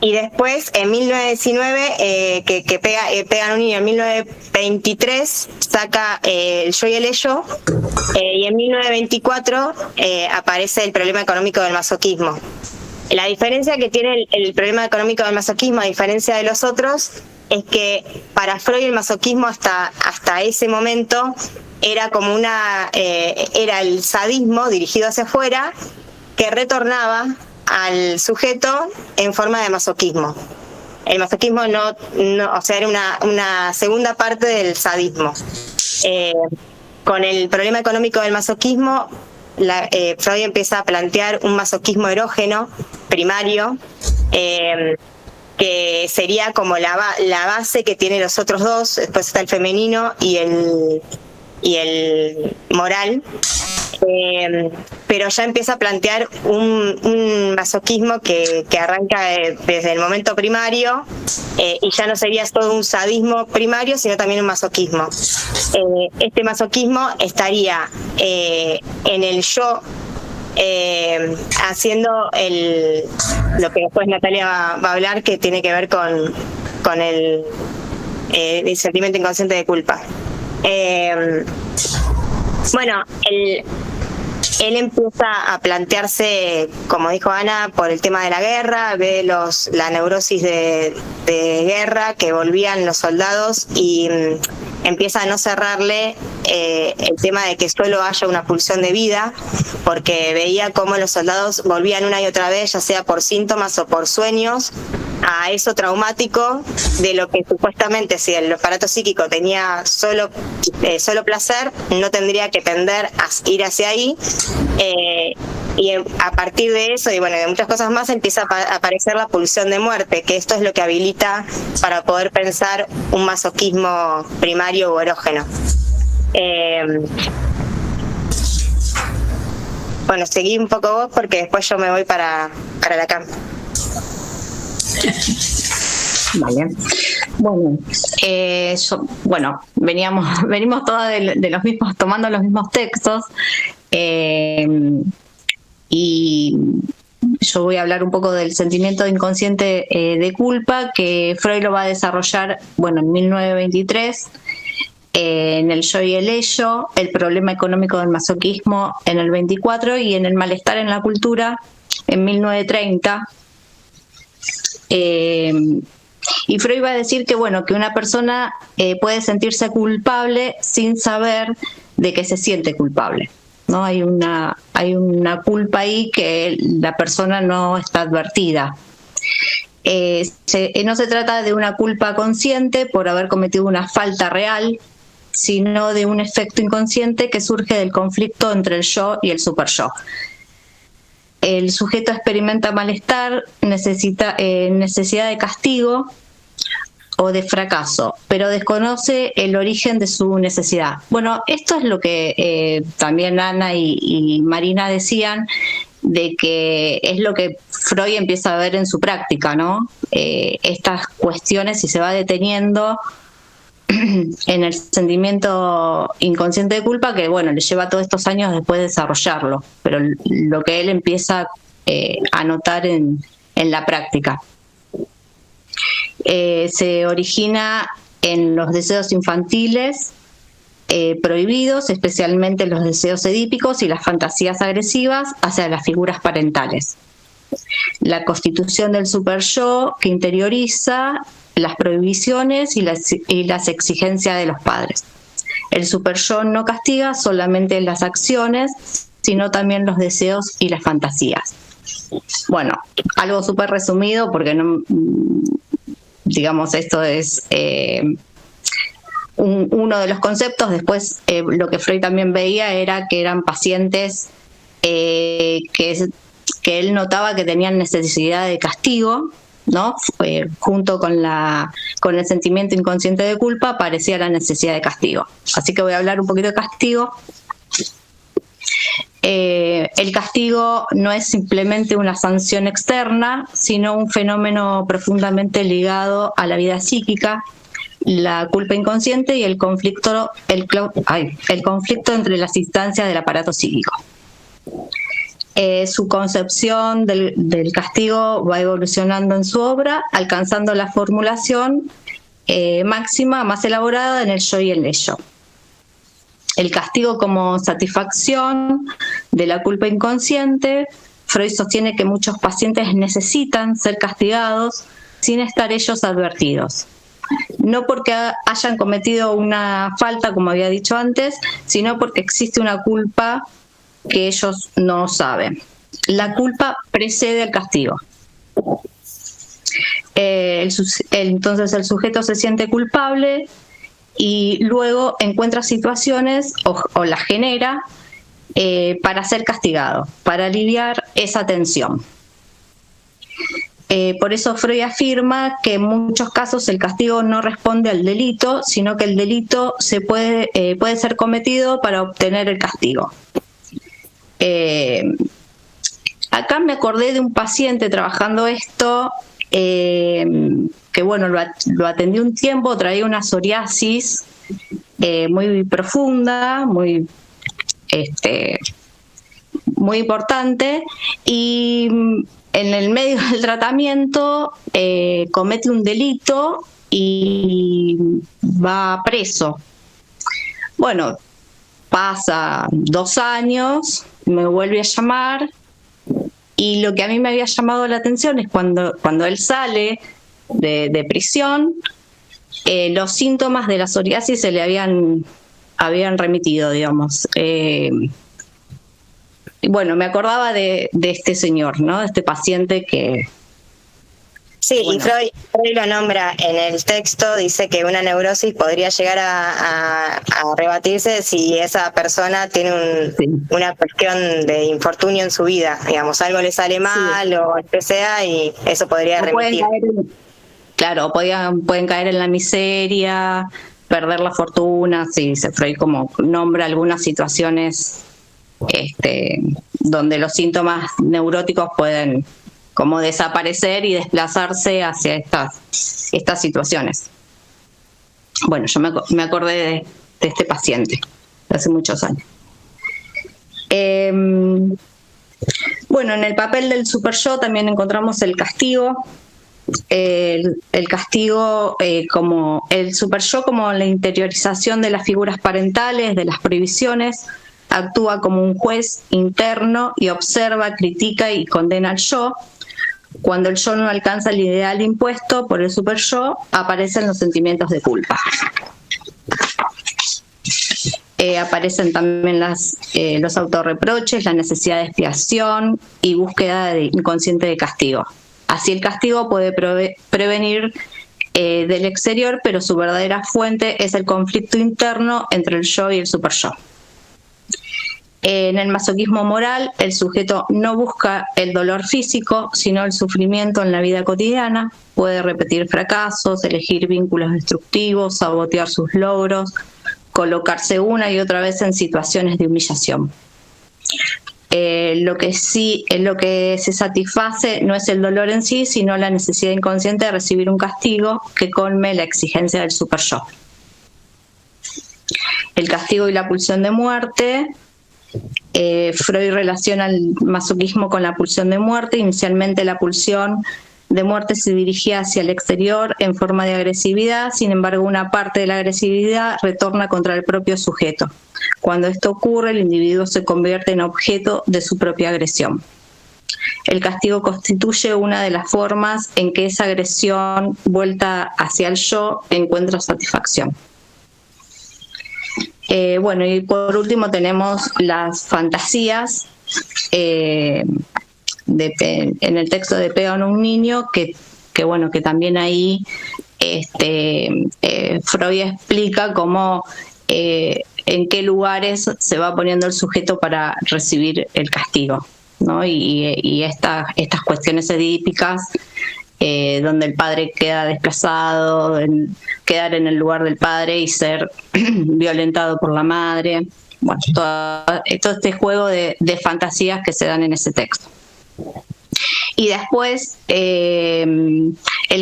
y después en 1919, que Pegan a un niño en 1923, saca El yo y el ello, y en 1924 aparece El problema económico del masoquismo. La diferencia que tiene el problema económico del masoquismo, a diferencia de los otros, es que para Freud el masoquismo hasta ese momento era como era el sadismo dirigido hacia afuera que retornaba al sujeto en forma de masoquismo. El masoquismo no o sea, era una segunda parte del sadismo. Con el problema económico del masoquismo, Freud empieza a plantear un masoquismo erógeno primario, que sería como la base que tiene los otros dos. Después está el femenino y el moral, pero ya empieza a plantear un masoquismo que arranca desde el momento primario, y ya no sería todo un sadismo primario, sino también un masoquismo. Este masoquismo estaría en el yo, haciendo lo que después Natalia va a hablar, que tiene que ver con el sentimiento inconsciente de culpa. Bueno, él empieza a plantearse, como dijo Ana, por el tema de la guerra, ve la neurosis de guerra que volvían los soldados, y empieza a no cerrarle el tema de que solo haya una pulsión de vida, porque veía cómo los soldados volvían una y otra vez, ya sea por síntomas o por sueños, a eso traumático de lo que supuestamente, si el aparato psíquico tenía solo placer, no tendría que tender a ir hacia ahí, y a partir de eso y bueno, de muchas cosas más, empieza a aparecer la pulsión de muerte, que esto es lo que habilita para poder pensar un masoquismo primario o erógeno. Bueno, seguí un poco vos porque después yo me voy para la cama. Vale. Bueno, venimos todas de los mismos, tomando los mismos textos, y yo voy a hablar un poco del sentimiento inconsciente de culpa, que Freud lo va a desarrollar, bueno, en 1923, en El yo y el ello, El problema económico del masoquismo en el 24, y en El malestar en la cultura en 1930. Y Freud va a decir que bueno, que una persona puede sentirse culpable sin saber de que se siente culpable, ¿no? Hay una culpa ahí que la persona no está advertida. No se trata de una culpa consciente por haber cometido una falta real, sino de un efecto inconsciente que surge del conflicto entre el yo y el superyo. El sujeto experimenta malestar, necesidad de castigo o de fracaso, pero desconoce el origen de su necesidad. Bueno, esto es lo que también Ana y Marina decían, de que es lo que Freud empieza a ver en su práctica, ¿no? Estas cuestiones, si se va deteniendo en el sentimiento inconsciente de culpa, que bueno, le lleva todos estos años después de desarrollarlo, pero lo que él empieza a notar en la práctica. Se origina en los deseos infantiles prohibidos, especialmente los deseos edípicos y las fantasías agresivas hacia las figuras parentales. La constitución del super-yo que interioriza las prohibiciones y las exigencias de los padres. El super-yo no castiga solamente las acciones, sino también los deseos y las fantasías. Bueno, algo súper resumido porque no, digamos, esto es uno de los conceptos. Después lo que Freud también veía era que eran pacientes que él notaba que tenían necesidad de castigo, ¿no? Junto con el sentimiento inconsciente de culpa aparecía la necesidad de castigo. Así que voy a hablar un poquito de castigo. El castigo no es simplemente una sanción externa, sino un fenómeno profundamente ligado a la vida psíquica, la culpa inconsciente y el conflicto entre las instancias del aparato psíquico. Su concepción del castigo va evolucionando en su obra, alcanzando la formulación máxima, más elaborada en el yo y el ello. El castigo como satisfacción de la culpa inconsciente. Freud sostiene que muchos pacientes necesitan ser castigados sin estar ellos advertidos. No porque hayan cometido una falta, como había dicho antes, sino porque existe una culpa que ellos no saben. La culpa precede al castigo. Entonces el sujeto se siente culpable y luego encuentra situaciones o las genera para ser castigado, para aliviar esa tensión. Por eso Freud afirma que en muchos casos el castigo no responde al delito, sino que el delito puede ser cometido para obtener el castigo. Acá me acordé de un paciente trabajando esto, que bueno, lo atendí un tiempo, traía una psoriasis muy profunda, muy importante, y en el medio del tratamiento comete un delito y va preso. Bueno, pasa 2 años, me vuelve a llamar, y lo que a mí me había llamado la atención es cuando él sale de prisión, los síntomas de la psoriasis se le habían remitido, digamos. Bueno, me acordaba de este señor, ¿no? De este paciente que... Sí, bueno. Y Freud lo nombra en el texto, dice que una neurosis podría llegar a rebatirse si esa persona tiene una cuestión de infortunio en su vida, digamos, algo le sale mal o lo que sea, y eso podría remitir. Claro, pueden caer en la miseria, perder la fortuna. Sí, Freud como nombra algunas situaciones donde los síntomas neuróticos pueden como desaparecer y desplazarse hacia estas situaciones. Bueno, yo me acordé de este paciente de hace muchos años. Bueno, en el papel del super-yo también encontramos el castigo. El castigo como el super-yo, como la interiorización de las figuras parentales, de las prohibiciones, actúa como un juez interno y observa, critica y condena al yo. Cuando el yo no alcanza el ideal impuesto por el super-yo, aparecen los sentimientos de culpa. Aparecen también los autorreproches, la necesidad de expiación y búsqueda inconsciente de castigo. Así el castigo puede prevenir del exterior, pero su verdadera fuente es el conflicto interno entre el yo y el super-yo. En el masoquismo moral, el sujeto no busca el dolor físico, sino el sufrimiento en la vida cotidiana. Puede repetir fracasos, elegir vínculos destructivos, sabotear sus logros, colocarse una y otra vez en situaciones de humillación. lo que se satisface no es el dolor en sí, sino la necesidad inconsciente de recibir un castigo que colme la exigencia del super yo. El castigo y la pulsión de muerte. Freud relaciona el masoquismo con la pulsión de muerte. Inicialmente la pulsión de muerte se dirigía hacia el exterior en forma de agresividad, sin embargo una parte de la agresividad retorna contra el propio sujeto. Cuando esto ocurre, el individuo se convierte en objeto de su propia agresión. El castigo constituye una de las formas en que esa agresión vuelta hacia el yo encuentra satisfacción. Bueno, y por último tenemos las fantasías en el texto de Pegan un niño, que también ahí Freud explica cómo en qué lugares se va poniendo el sujeto para recibir el castigo, ¿no? Y estas cuestiones edípicas, donde el padre queda desplazado, quedar en el lugar del padre y ser violentado por la madre. Bueno, todo este juego de fantasías que se dan en ese texto. Y después, el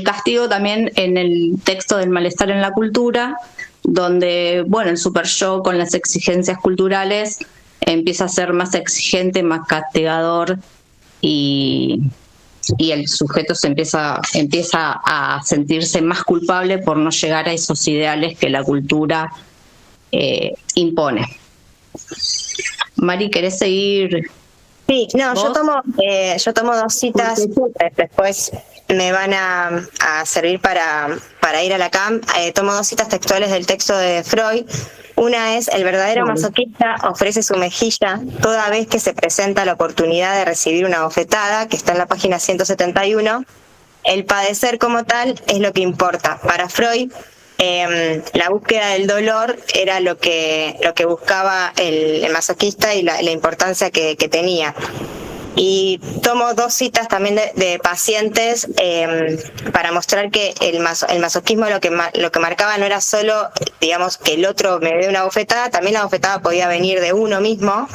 castigo también en el texto del malestar en la cultura, donde, bueno, el super yo con las exigencias culturales empieza a ser más exigente, más castigador, y el sujeto empieza a sentirse más culpable por no llegar a esos ideales que la cultura impone. Mari, ¿querés seguir? Sí, no, yo tomo 2 citas, después me van a servir para ir a la CAM. Tomo 2 citas textuales del texto de Freud. Una es: el verdadero masoquista ofrece su mejilla toda vez que se presenta la oportunidad de recibir una bofetada, que está en la página 171. El padecer como tal es lo que importa. Para Freud, la búsqueda del dolor era lo que buscaba el masoquista y la importancia que tenía. Y tomo 2 citas también de pacientes para mostrar que el masoquismo lo que marcaba no era solo, digamos, que el otro me dé una bofetada, también la bofetada podía venir de uno mismo.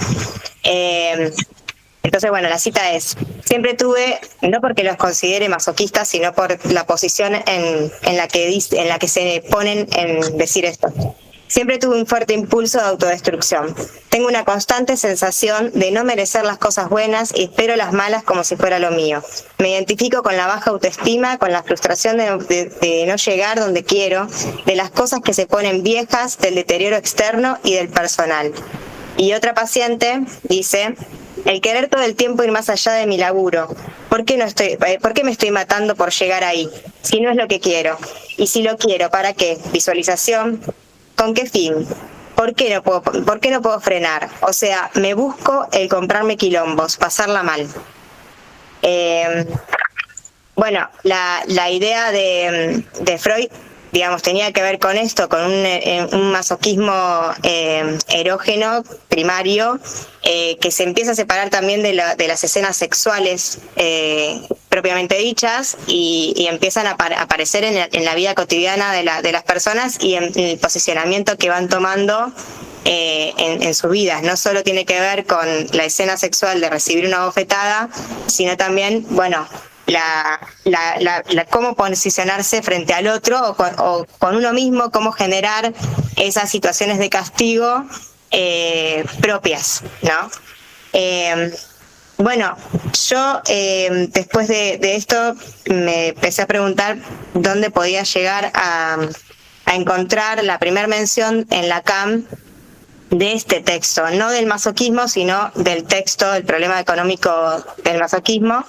Entonces, bueno, la cita es: siempre tuve, no porque los considere masoquistas, sino por la posición en la que se ponen en decir esto. Siempre tuve un fuerte impulso de autodestrucción. Tengo una constante sensación de no merecer las cosas buenas y espero las malas como si fuera lo mío. Me identifico con la baja autoestima, con la frustración de no llegar donde quiero, de las cosas que se ponen viejas, del deterioro externo y del personal. Y otra paciente dice: el querer todo el tiempo ir más allá de mi laburo. ¿Por qué me estoy matando por llegar ahí? Si no es lo que quiero. Y si lo quiero, ¿para qué? Visualización. ¿Con qué fin? ¿Por qué no puedo frenar? O sea, me busco el comprarme quilombos, pasarla mal. Bueno, la idea de Freud, digamos, tenía que ver con esto, con un masoquismo erógeno primario, que se empieza a separar también de las escenas sexuales propiamente dichas, y empiezan a aparecer en la vida cotidiana de las personas y en el posicionamiento que van tomando en sus vidas. No solo tiene que ver con la escena sexual de recibir una bofetada, sino también, bueno, cómo posicionarse frente al otro o con uno mismo, cómo generar esas situaciones de castigo propias, ¿no? Bueno, yo después de esto me empecé a preguntar dónde podía llegar a encontrar la primera mención en la CAM de este texto, no del masoquismo, sino del texto, del problema económico del masoquismo.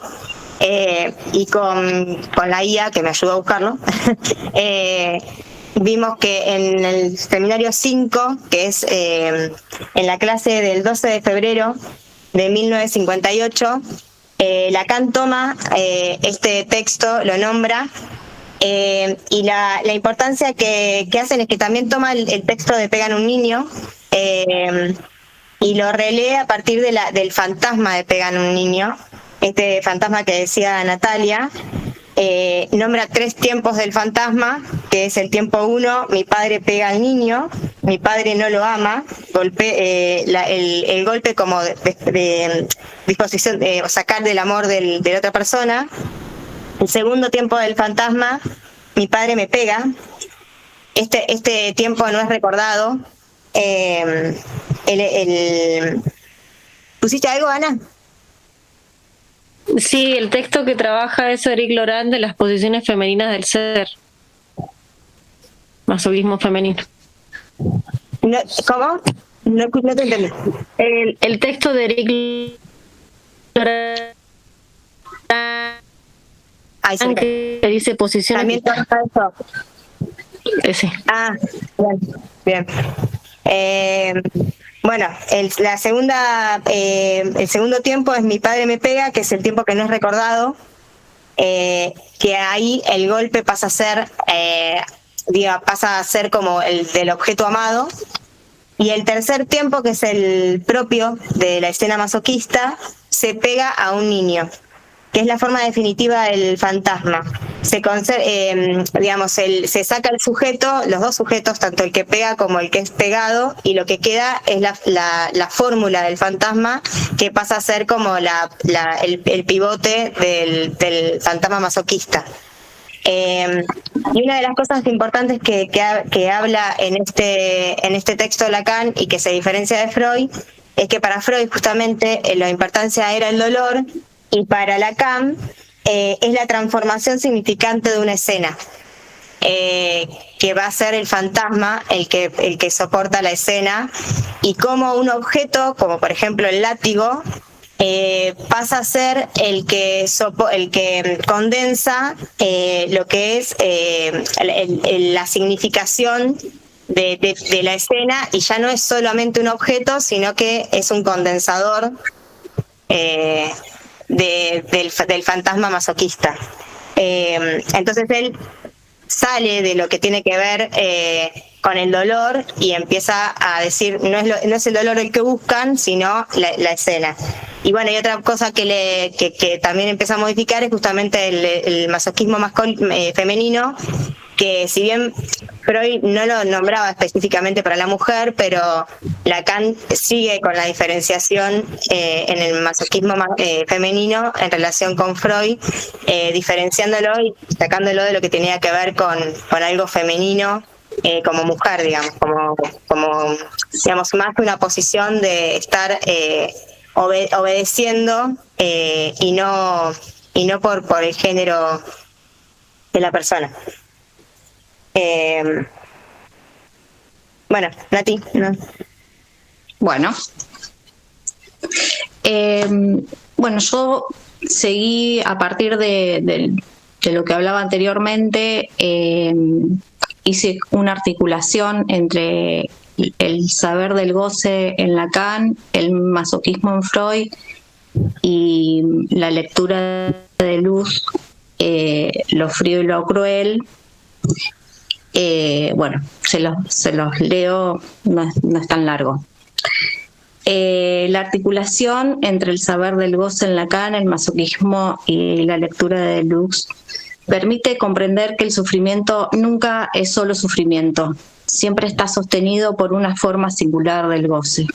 Y con la IA, que me ayudó a buscarlo, vimos que en el seminario 5, que es en la clase del 12 de febrero de 1958, Lacan toma este texto, lo nombra, y la importancia que hacen es que también toma el texto de Pegan un niño, y lo relee a partir del fantasma de Pegan un niño, este fantasma que decía Natalia, nombra 3 tiempos del fantasma, que es el tiempo 1, mi padre pega al niño, mi padre no lo ama, el golpe como de disposición, sacar del amor de la otra persona. El segundo tiempo del fantasma, mi padre me pega. Este tiempo no es recordado. ¿Pusiste algo, Ana? Sí, el texto que trabaja es Eric Laurent de las posiciones femeninas del ser. Masoquismo femenino. No, ¿cómo? No te entendí. El texto de Eric Laurent que dice posiciones. También trabaja eso. Ese. Ah, bien. Bueno, el segundo tiempo es mi padre me pega, que es el tiempo que no es recordado, que ahí el golpe pasa a ser como el del objeto amado. Y el tercer tiempo, que es el propio de la escena masoquista, se pega a un niño, que es la forma definitiva del fantasma. Se saca el sujeto, los dos sujetos, tanto el que pega como el que es pegado, y lo que queda es la fórmula del fantasma, que pasa a ser como el pivote del fantasma masoquista. Y una de las cosas importantes que habla en este texto Lacan, y que se diferencia de Freud, es que para Freud justamente la importancia era el dolor, y para Lacan es la transformación significante de una escena, que va a ser el fantasma el que soporta la escena, y como un objeto, como por ejemplo el látigo, pasa a ser el que condensa lo que es la significación de la escena, y ya no es solamente un objeto, sino que es un condensador del fantasma masoquista. Entonces él sale de lo que tiene que ver con el dolor y empieza a decir, no es el dolor el que buscan, sino la escena. Y bueno, y otra cosa que también empieza a modificar es justamente el masoquismo femenino, que si bien Freud no lo nombraba específicamente para la mujer, pero Lacan sigue con la diferenciación en el masoquismo femenino en relación con Freud, diferenciándolo y sacándolo de lo que tenía que ver con algo femenino, como mujer, digamos, como digamos, más que una posición de estar obedeciendo, y no por el género de la persona. Bueno, Nati, ¿no? Bueno, yo seguí a partir de lo que hablaba anteriormente, hice una articulación entre el saber del goce en Lacan, el masoquismo en Freud y la lectura de Luz, lo frío y lo cruel. Se los leo, no es tan largo. La articulación entre el saber del goce en Lacan, el masoquismo y la lectura de Deleuze permite comprender que el sufrimiento nunca es solo sufrimiento, siempre está sostenido por una forma singular del goce.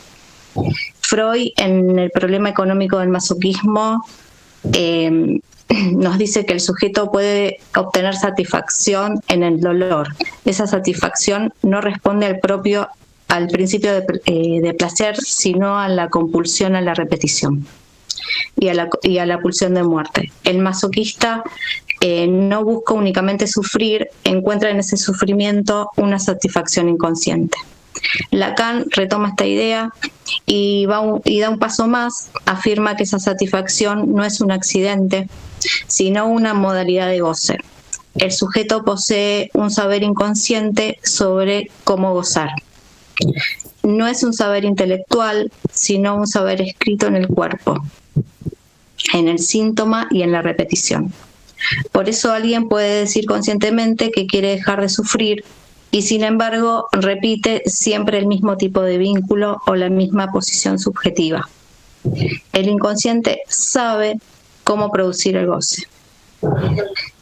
Freud, en el problema económico del masoquismo, nos dice que el sujeto puede obtener satisfacción en el dolor. Esa satisfacción no responde al principio de placer, sino a la compulsión a la repetición y a la pulsión de muerte. El masoquista no busca únicamente sufrir, encuentra en ese sufrimiento una satisfacción inconsciente. Lacan retoma esta idea y da un paso más, afirma que esa satisfacción no es un accidente, sino una modalidad de goce. El sujeto posee un saber inconsciente sobre cómo gozar. No es un saber intelectual, sino un saber escrito en el cuerpo, en el síntoma y en la repetición. Por eso alguien puede decir conscientemente que quiere dejar de sufrir y sin embargo repite siempre el mismo tipo de vínculo o la misma posición subjetiva. El inconsciente sabe cómo producir el goce.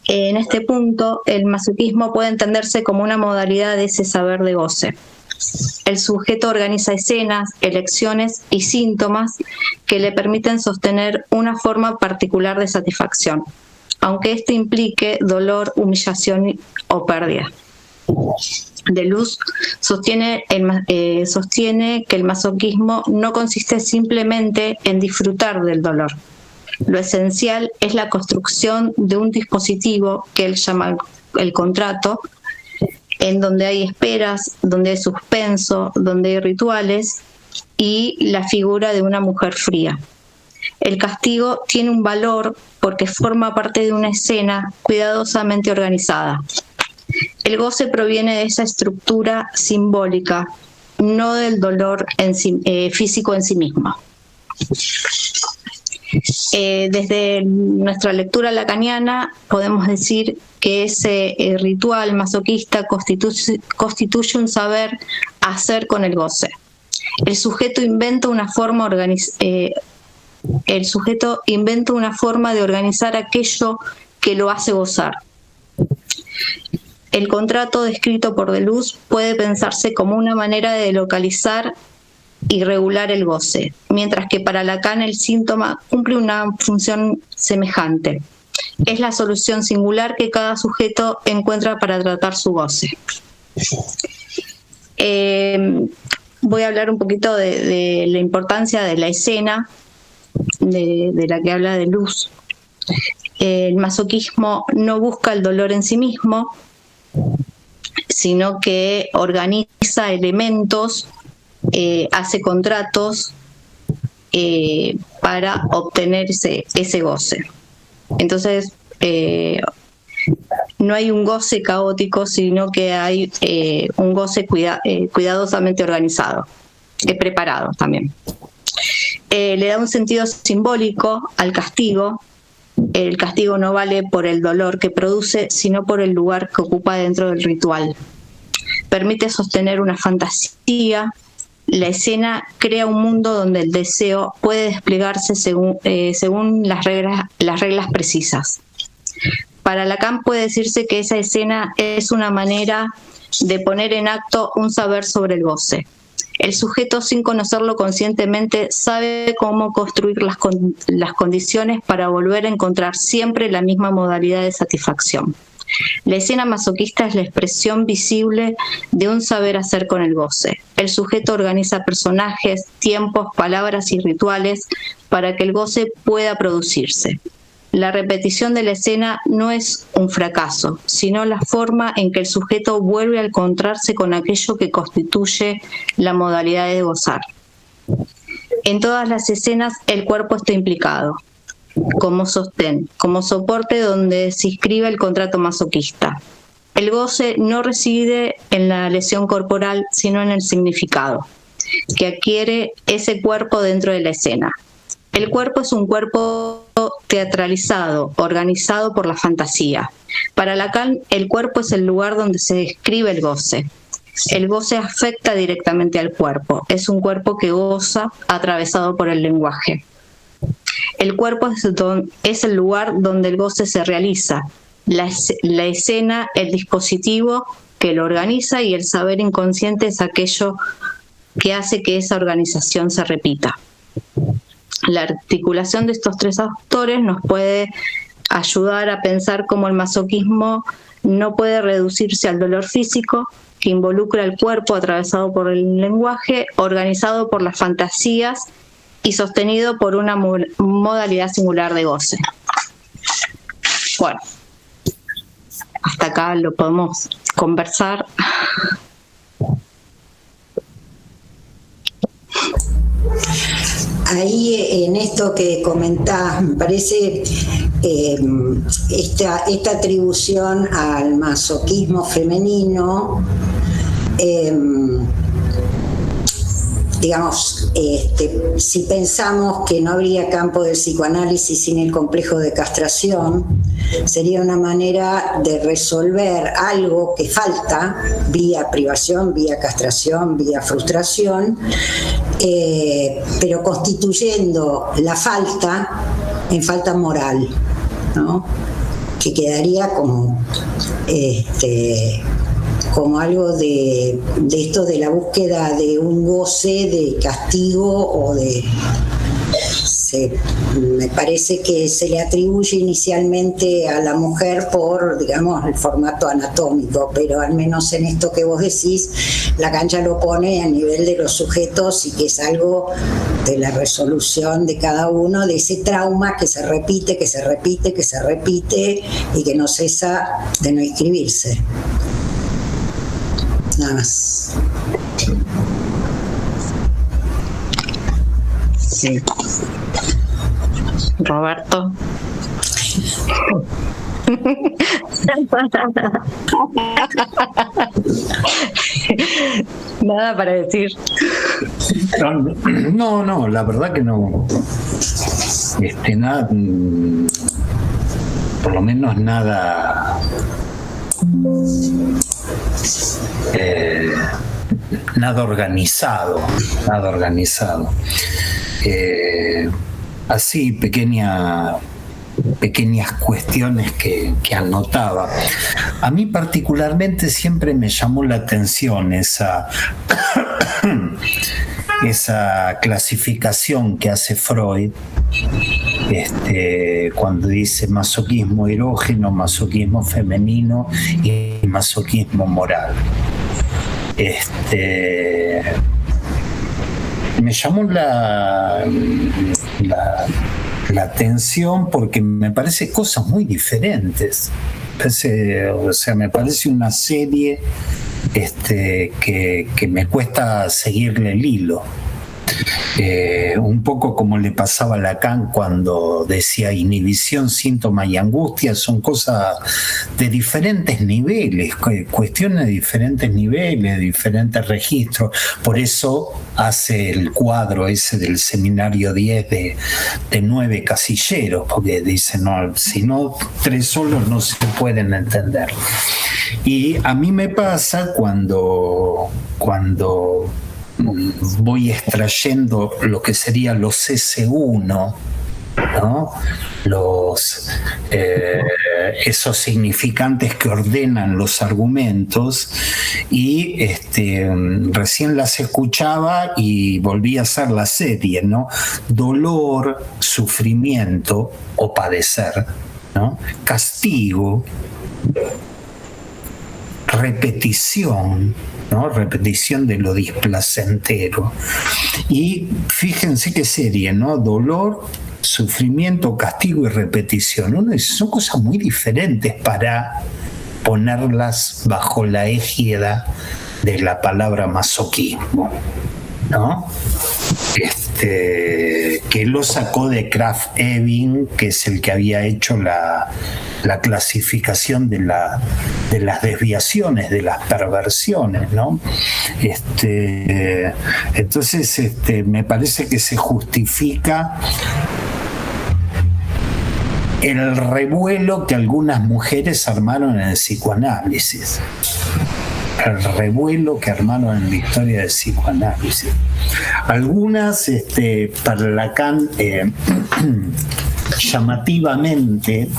En este punto, el masoquismo puede entenderse como una modalidad de ese saber de goce. El sujeto organiza escenas, elecciones y síntomas que le permiten sostener una forma particular de satisfacción, aunque esto implique dolor, humillación o pérdida. Deleuze sostiene que el masoquismo no consiste simplemente en disfrutar del dolor. Lo esencial es la construcción de un dispositivo que él llama el contrato, en donde hay esperas, donde hay suspenso, donde hay rituales y la figura de una mujer fría. El castigo tiene un valor porque forma parte de una escena cuidadosamente organizada. El goce proviene de esa estructura simbólica, no del dolor físico en sí mismo. Desde nuestra lectura lacaniana podemos decir que ese ritual masoquista constituye un saber hacer con el goce. El sujeto inventa una forma de organizar aquello que lo hace gozar. El contrato descrito por Deleuze puede pensarse como una manera de localizar y regular el goce, mientras que para Lacan el síntoma cumple una función semejante. Es la solución singular que cada sujeto encuentra para tratar su goce. Voy a hablar un poquito de la importancia de la escena de la que habla Deleuze. El masoquismo no busca el dolor en sí mismo, sino que organiza elementos, hace contratos para obtener ese goce. Entonces, no hay un goce caótico, sino que hay un goce cuidadosamente organizado, preparado también. Le da un sentido simbólico al castigo. El castigo no vale por el dolor que produce, sino por el lugar que ocupa dentro del ritual. Permite sostener una fantasía. La escena crea un mundo donde el deseo puede desplegarse según las reglas precisas. Para Lacan puede decirse que esa escena es una manera de poner en acto un saber sobre el goce. El sujeto, sin conocerlo conscientemente, sabe cómo construir las condiciones para volver a encontrar siempre la misma modalidad de satisfacción. La escena masoquista es la expresión visible de un saber hacer con el goce. El sujeto organiza personajes, tiempos, palabras y rituales para que el goce pueda producirse. La repetición de la escena no es un fracaso, sino la forma en que el sujeto vuelve a encontrarse con aquello que constituye la modalidad de gozar. En todas las escenas el cuerpo está implicado, como sostén, como soporte donde se inscribe el contrato masoquista. El goce no reside en la lesión corporal, sino en el significado que adquiere ese cuerpo dentro de la escena. El cuerpo es un cuerpo teatralizado, organizado por la fantasía. Para Lacan, el cuerpo es el lugar donde se describe el goce. El goce afecta directamente al cuerpo. Es un cuerpo que goza atravesado por el lenguaje. El cuerpo es el lugar donde el goce se realiza. La escena, el dispositivo que lo organiza, y el saber inconsciente es aquello que hace que esa organización se repita. La articulación de estos tres autores nos puede ayudar a pensar cómo el masoquismo no puede reducirse al dolor físico, que involucra el cuerpo atravesado por el lenguaje, organizado por las fantasías y sostenido por una modalidad singular de goce. Bueno, hasta acá lo podemos conversar. Ahí en esto que comentás, me parece esta atribución al masoquismo femenino, digamos, si pensamos que no habría campo del psicoanálisis sin el complejo de castración, sería una manera de resolver algo que falta vía privación, vía castración, vía frustración, pero constituyendo la falta en falta moral, ¿no? que quedaría como como algo de esto de la búsqueda de un goce, de castigo o de... me parece que se le atribuye inicialmente a la mujer por, digamos, el formato anatómico, pero al menos en esto que vos decís, Lacan ya lo pone a nivel de los sujetos y que es algo de la resolución de cada uno, de ese trauma que se repite, que se repite, que se repite y que no cesa de no inscribirse. Nada más. Sí. Roberto. Nada para decir. No, la verdad que no. Nada, por lo menos nada. Nada organizado. Así pequeñas cuestiones que anotaba. A mí particularmente siempre me llamó la atención esa clasificación que hace Freud cuando dice masoquismo erógeno, masoquismo femenino y masoquismo moral. Me llamó la atención porque me parece cosas muy diferentes. Me parece una serie que me cuesta seguirle el hilo. Un poco como le pasaba a Lacan cuando decía inhibición, síntoma y angustia, son cosas de diferentes niveles, cuestiones de diferentes niveles, de diferentes registros. Por eso hace el cuadro ese del seminario 10 de 9 casilleros, porque dice, no, si no 3 solos no se pueden entender. Y a mí me pasa cuando voy extrayendo lo que serían los S1, ¿no? Esos significantes que ordenan los argumentos, y recién las escuchaba y volví a hacer la serie, ¿no? Dolor, sufrimiento o padecer, ¿no? Castigo, repetición, ¿no? Repetición de lo displacentero. Y fíjense qué serie, ¿no? Dolor, sufrimiento, castigo y repetición. Uno dice, son cosas muy diferentes para ponerlas bajo la égida de la palabra masoquismo, ¿no? Que lo sacó de Krafft-Ebing, que es el que había hecho la clasificación de las desviaciones, de las perversiones, ¿no? Entonces, me parece que se justifica el revuelo que algunas mujeres armaron en el psicoanálisis. El revuelo que armaron en la historia del psicoanálisis. Algunas, para Lacan, llamativamente,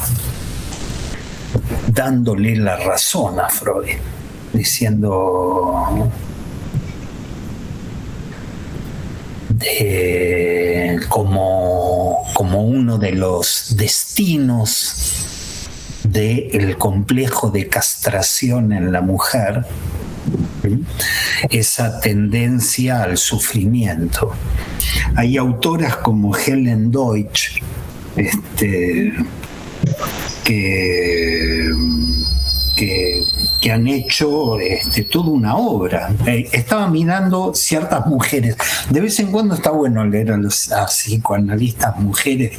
dándole la razón a Freud, diciendo como uno de los destinos del complejo de castración en la mujer, esa tendencia al sufrimiento. Hay autoras como Helen Deutsch que han hecho toda una obra. Estaba mirando ciertas mujeres. De vez en cuando está bueno leer a psicoanalistas mujeres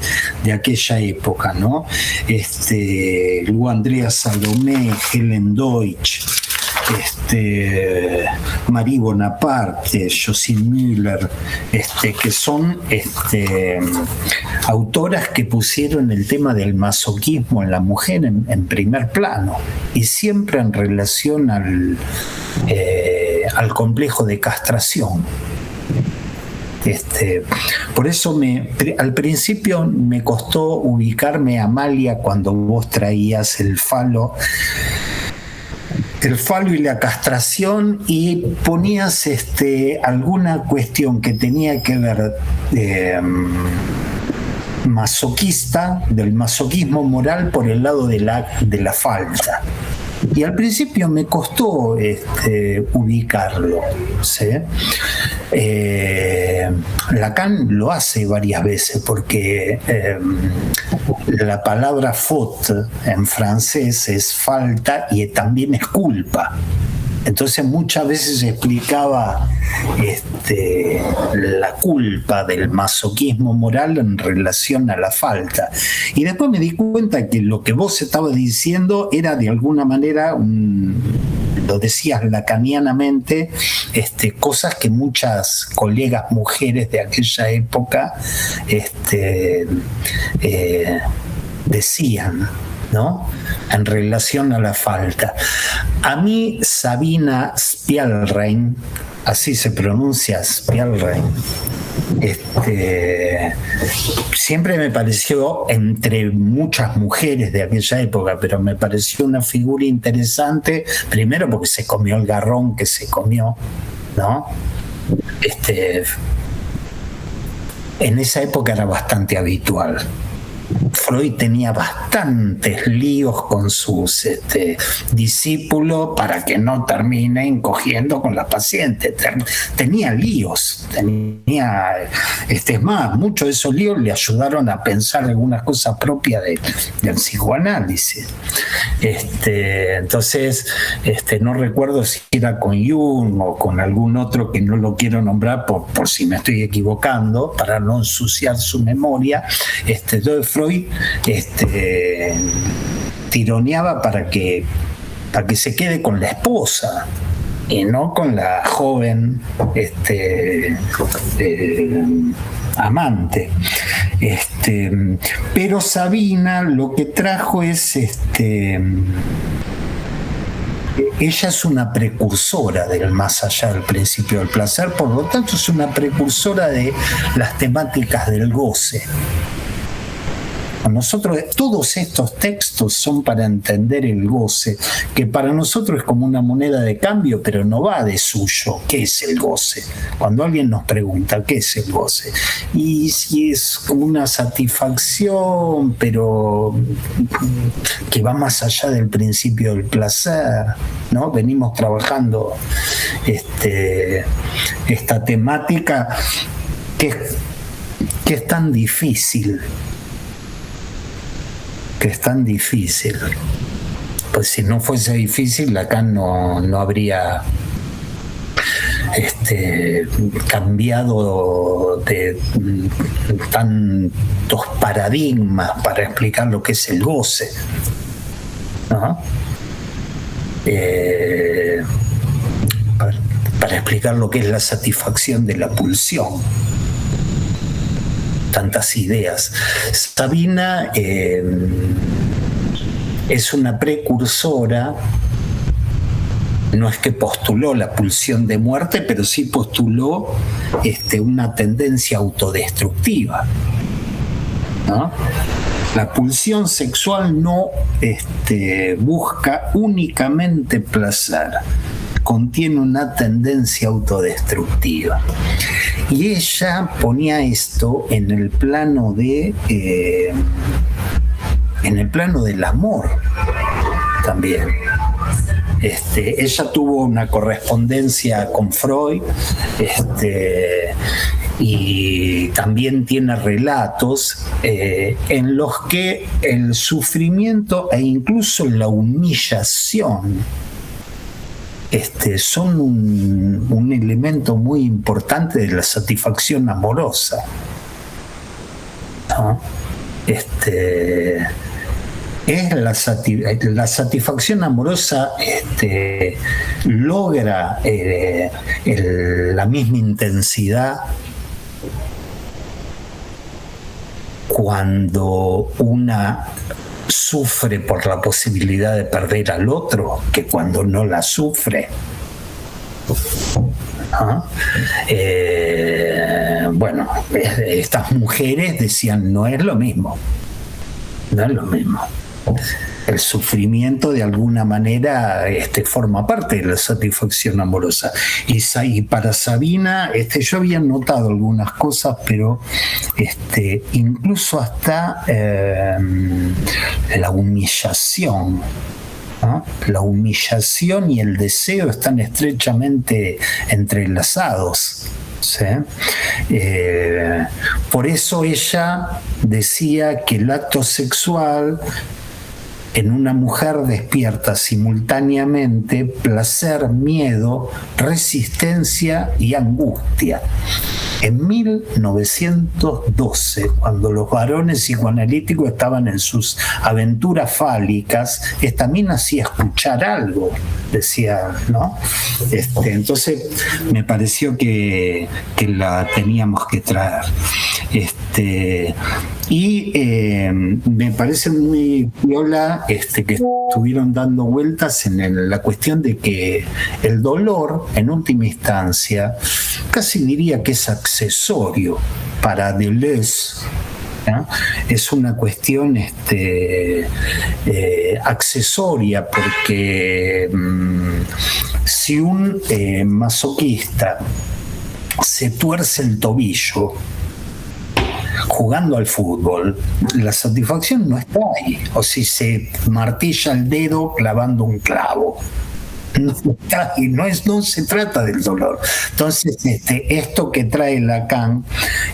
de aquella época, ¿no? Luego Andrea Salomé, Helen Deutsch, Marie Bonaparte, Josine Müller, que son autoras que pusieron el tema del masoquismo en la mujer en primer plano, y siempre en relación al complejo de castración. Por eso al principio me costó ubicarme, Amalia, cuando vos traías el falo y la castración, y ponías alguna cuestión que tenía que ver masoquista, del masoquismo moral por el lado de la falta. Y al principio me costó ubicarlo, ¿sí? Lacan lo hace varias veces, porque la palabra faute en francés es falta y también es culpa. Entonces muchas veces explicaba la culpa del masoquismo moral en relación a la falta. Y después me di cuenta que lo que vos estabas diciendo era de alguna manera, lo decías lacanianamente, cosas que muchas colegas mujeres de aquella época decían, ¿no? En relación a la falta. A mí, Sabina Spielrein, así se pronuncia, Spielrein, siempre me pareció, entre muchas mujeres de aquella época, pero me pareció una figura interesante, primero porque se comió el garrón que se comió, ¿no? En esa época era bastante habitual. Freud tenía bastantes líos con sus discípulos para que no terminen cogiendo con las pacientes. Tenía líos, es más, muchos de esos líos le ayudaron a pensar algunas cosas propias del psicoanálisis. Entonces, no recuerdo si era con Jung o con algún otro que no lo quiero nombrar por si me estoy equivocando, para no ensuciar su memoria. Entonces Freud tironeaba para que se quede con la esposa y no con la joven amante. Pero Sabina lo que trajo es ella es una precursora del más allá del principio del placer, por lo tanto es una precursora de las temáticas del goce. Nosotros, todos estos textos son para entender el goce, que para nosotros es como una moneda de cambio, pero no va de suyo. ¿Qué es el goce? Cuando alguien nos pregunta ¿qué es el goce? Y si es como una satisfacción, pero que va más allá del principio del placer, ¿no? Venimos trabajando esta temática que es tan difícil. Pues si no fuese difícil, Lacan no habría cambiado de tantos paradigmas para explicar lo que es el goce, ¿no? Para explicar lo que es la satisfacción de la pulsión. Tantas ideas. Sabina es una precursora, no es que postuló la pulsión de muerte, pero sí postuló una tendencia autodestructiva, ¿no? La pulsión sexual no busca únicamente placer, contiene una tendencia autodestructiva. Y ella ponía esto en el plano del amor también. Ella tuvo una correspondencia con Freud, y también tiene relatos en los que el sufrimiento e incluso la humillación son un elemento muy importante de la satisfacción amorosa, ¿no? La satisfacción amorosa logra la misma intensidad cuando una sufre por la posibilidad de perder al otro que cuando no la sufre. Bueno, estas mujeres decían, no es lo mismo. El sufrimiento de alguna manera forma parte de la satisfacción amorosa. Y para Sabina, yo había notado algunas cosas, pero incluso hasta la humillación. ¿no? La humillación y el deseo están estrechamente entrelazados. ¿sí? Por eso ella decía que el acto sexual en una mujer despierta simultáneamente placer, miedo, resistencia y angustia. En 1912, cuando los varones psicoanalíticos estaban en sus aventuras fálicas, esta mina hacía escuchar algo, decía, ¿no? Entonces me pareció que la teníamos que traer. Y me parece muy piola que estuvieron dando vueltas en la cuestión de que el dolor, en última instancia, casi diría que es accesorio para Deleuze. ¿no? Es una cuestión accesoria, porque si un masoquista se tuerce el tobillo jugando al fútbol, la satisfacción no está ahí. O si se martilla el dedo clavando un clavo, no está ahí, no se trata del dolor. Entonces, esto que trae Lacan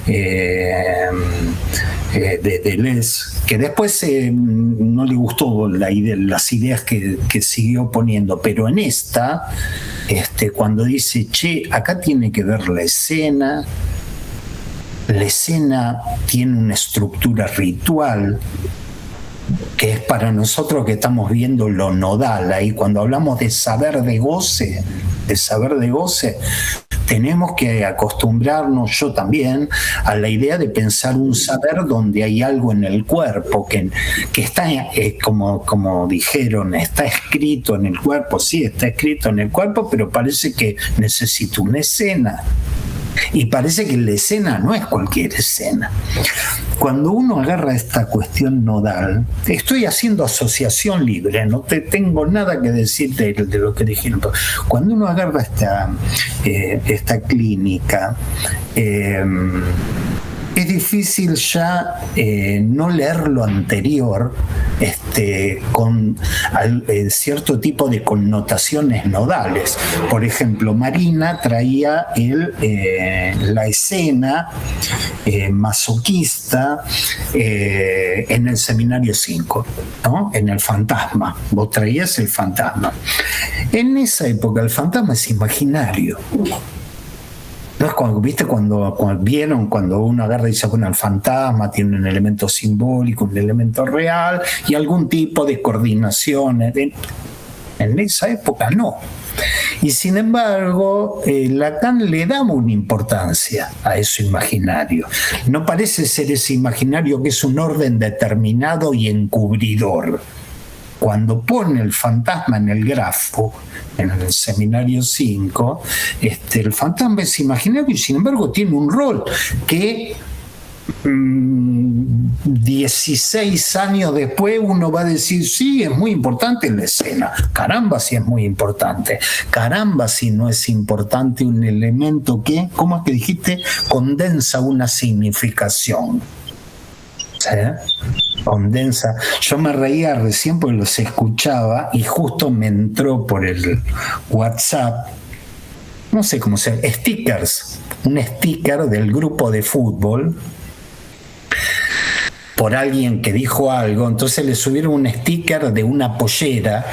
de Deleuze, que después no le gustó las ideas que siguió poniendo, pero en esta, cuando dice, acá tiene que ver la escena tiene una estructura ritual que es para nosotros que estamos viendo lo nodal ahí. Cuando hablamos de saber de goce, tenemos que acostumbrarnos, yo también, a la idea de pensar un saber donde hay algo en el cuerpo que está, como dijeron, está escrito en el cuerpo. Sí, está escrito en el cuerpo, pero parece que necesita una escena. Y parece que la escena no es cualquier escena. Cuando uno agarra esta cuestión nodal, estoy haciendo asociación libre, no te tengo nada que decir de lo que dijeron. Cuando uno agarra esta clínica, es difícil ya no leer lo anterior con cierto tipo de connotaciones nodales. Por ejemplo, Marina traía la escena masoquista en el Seminario 5, ¿no? En el fantasma. Vos traías el fantasma. En esa época el fantasma es imaginario. No es cuando vieron, cuando uno agarra y dice, bueno, el fantasma tiene un elemento simbólico, un elemento real y algún tipo de coordinación. En esa época no. Y sin embargo, Lacan le daba una importancia a eso imaginario. No parece ser ese imaginario que es un orden determinado y encubridor. Cuando pone el fantasma en el grafo, en el Seminario 5, el fantasma es imaginario y sin embargo tiene un rol que 16 años después uno va a decir, sí, es muy importante la escena. Caramba, sí es muy importante. Caramba, si no es importante un elemento que, ¿cómo es que dijiste? Condensa una significación. ¿Sí? Condensa. Yo me reía recién porque los escuchaba y justo me entró por el WhatsApp, no sé cómo se llama, stickers, un sticker del grupo de fútbol por alguien que dijo algo, entonces le subieron un sticker de una pollera,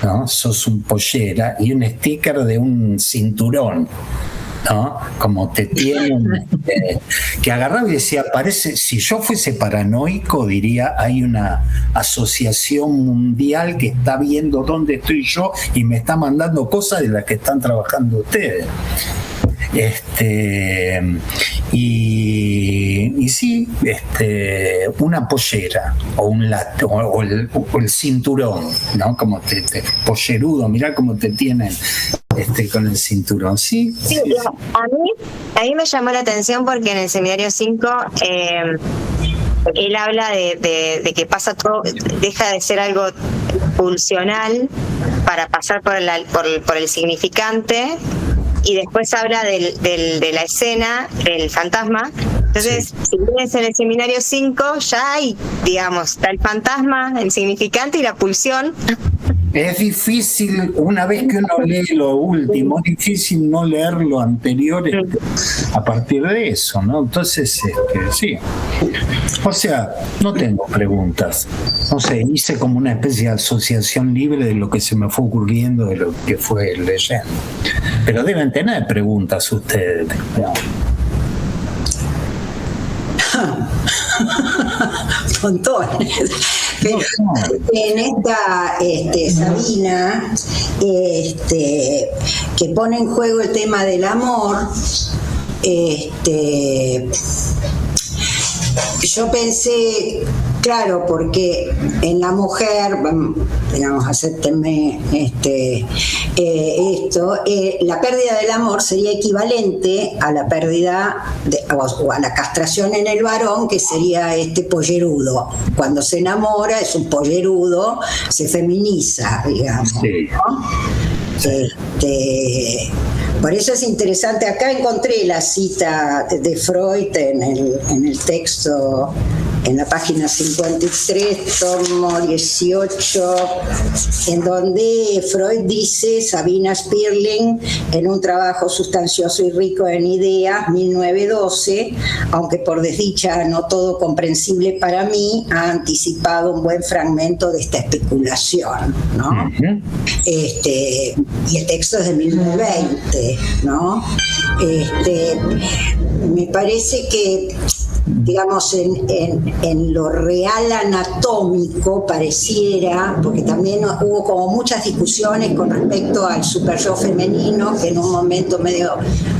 ¿no? Sos un pollera, y un sticker de un cinturón, ¿no? Como te tienen, que agarraba y decía, parece, si yo fuese paranoico, diría, hay una asociación mundial que está viendo dónde estoy yo y me está mandando cosas de las que están trabajando ustedes. Y sí, una pollera o el cinturón, ¿no? Como pollerudo, mirá cómo te tienen con el cinturón, ¿sí? Sí, a mí me llamó la atención porque en el seminario 5 él habla de que pasa todo, deja de ser algo pulsional para pasar por el significante, y después habla de la escena del fantasma. Entonces, si vienes en el seminario 5, ya hay, digamos, está el fantasma, el significante y la pulsión. Es difícil, una vez que uno lee lo último, es difícil no leer lo anterior a partir de eso, ¿no? Entonces, sí. O sea, no tengo preguntas. No sé, hice como una especie de asociación libre de lo que se me fue ocurriendo, de lo que fue leyendo. Pero deben tener preguntas ustedes, ¿no? Montones. Pero en esta Sabina, que pone en juego el tema del amor, yo pensé, claro, porque en la mujer, digamos, acéptenme esto, la pérdida del amor sería equivalente a la pérdida o a la castración en el varón, que sería pollerudo. Cuando se enamora es un pollerudo, se feminiza, digamos, sí. ¿no? Por eso es interesante. Acá encontré la cita de Freud en el texto, en la página 53, tomo 18, en donde Freud dice: Sabina Sperling, en un trabajo sustancioso y rico en ideas, 1912, aunque por desdicha no todo comprensible para mí, ha anticipado un buen fragmento de esta especulación, ¿no? Uh-huh. Y el texto es de 1920, ¿no? Me parece que, digamos, en lo real anatómico pareciera, porque también hubo como muchas discusiones con respecto al super-yo femenino, que en un momento medio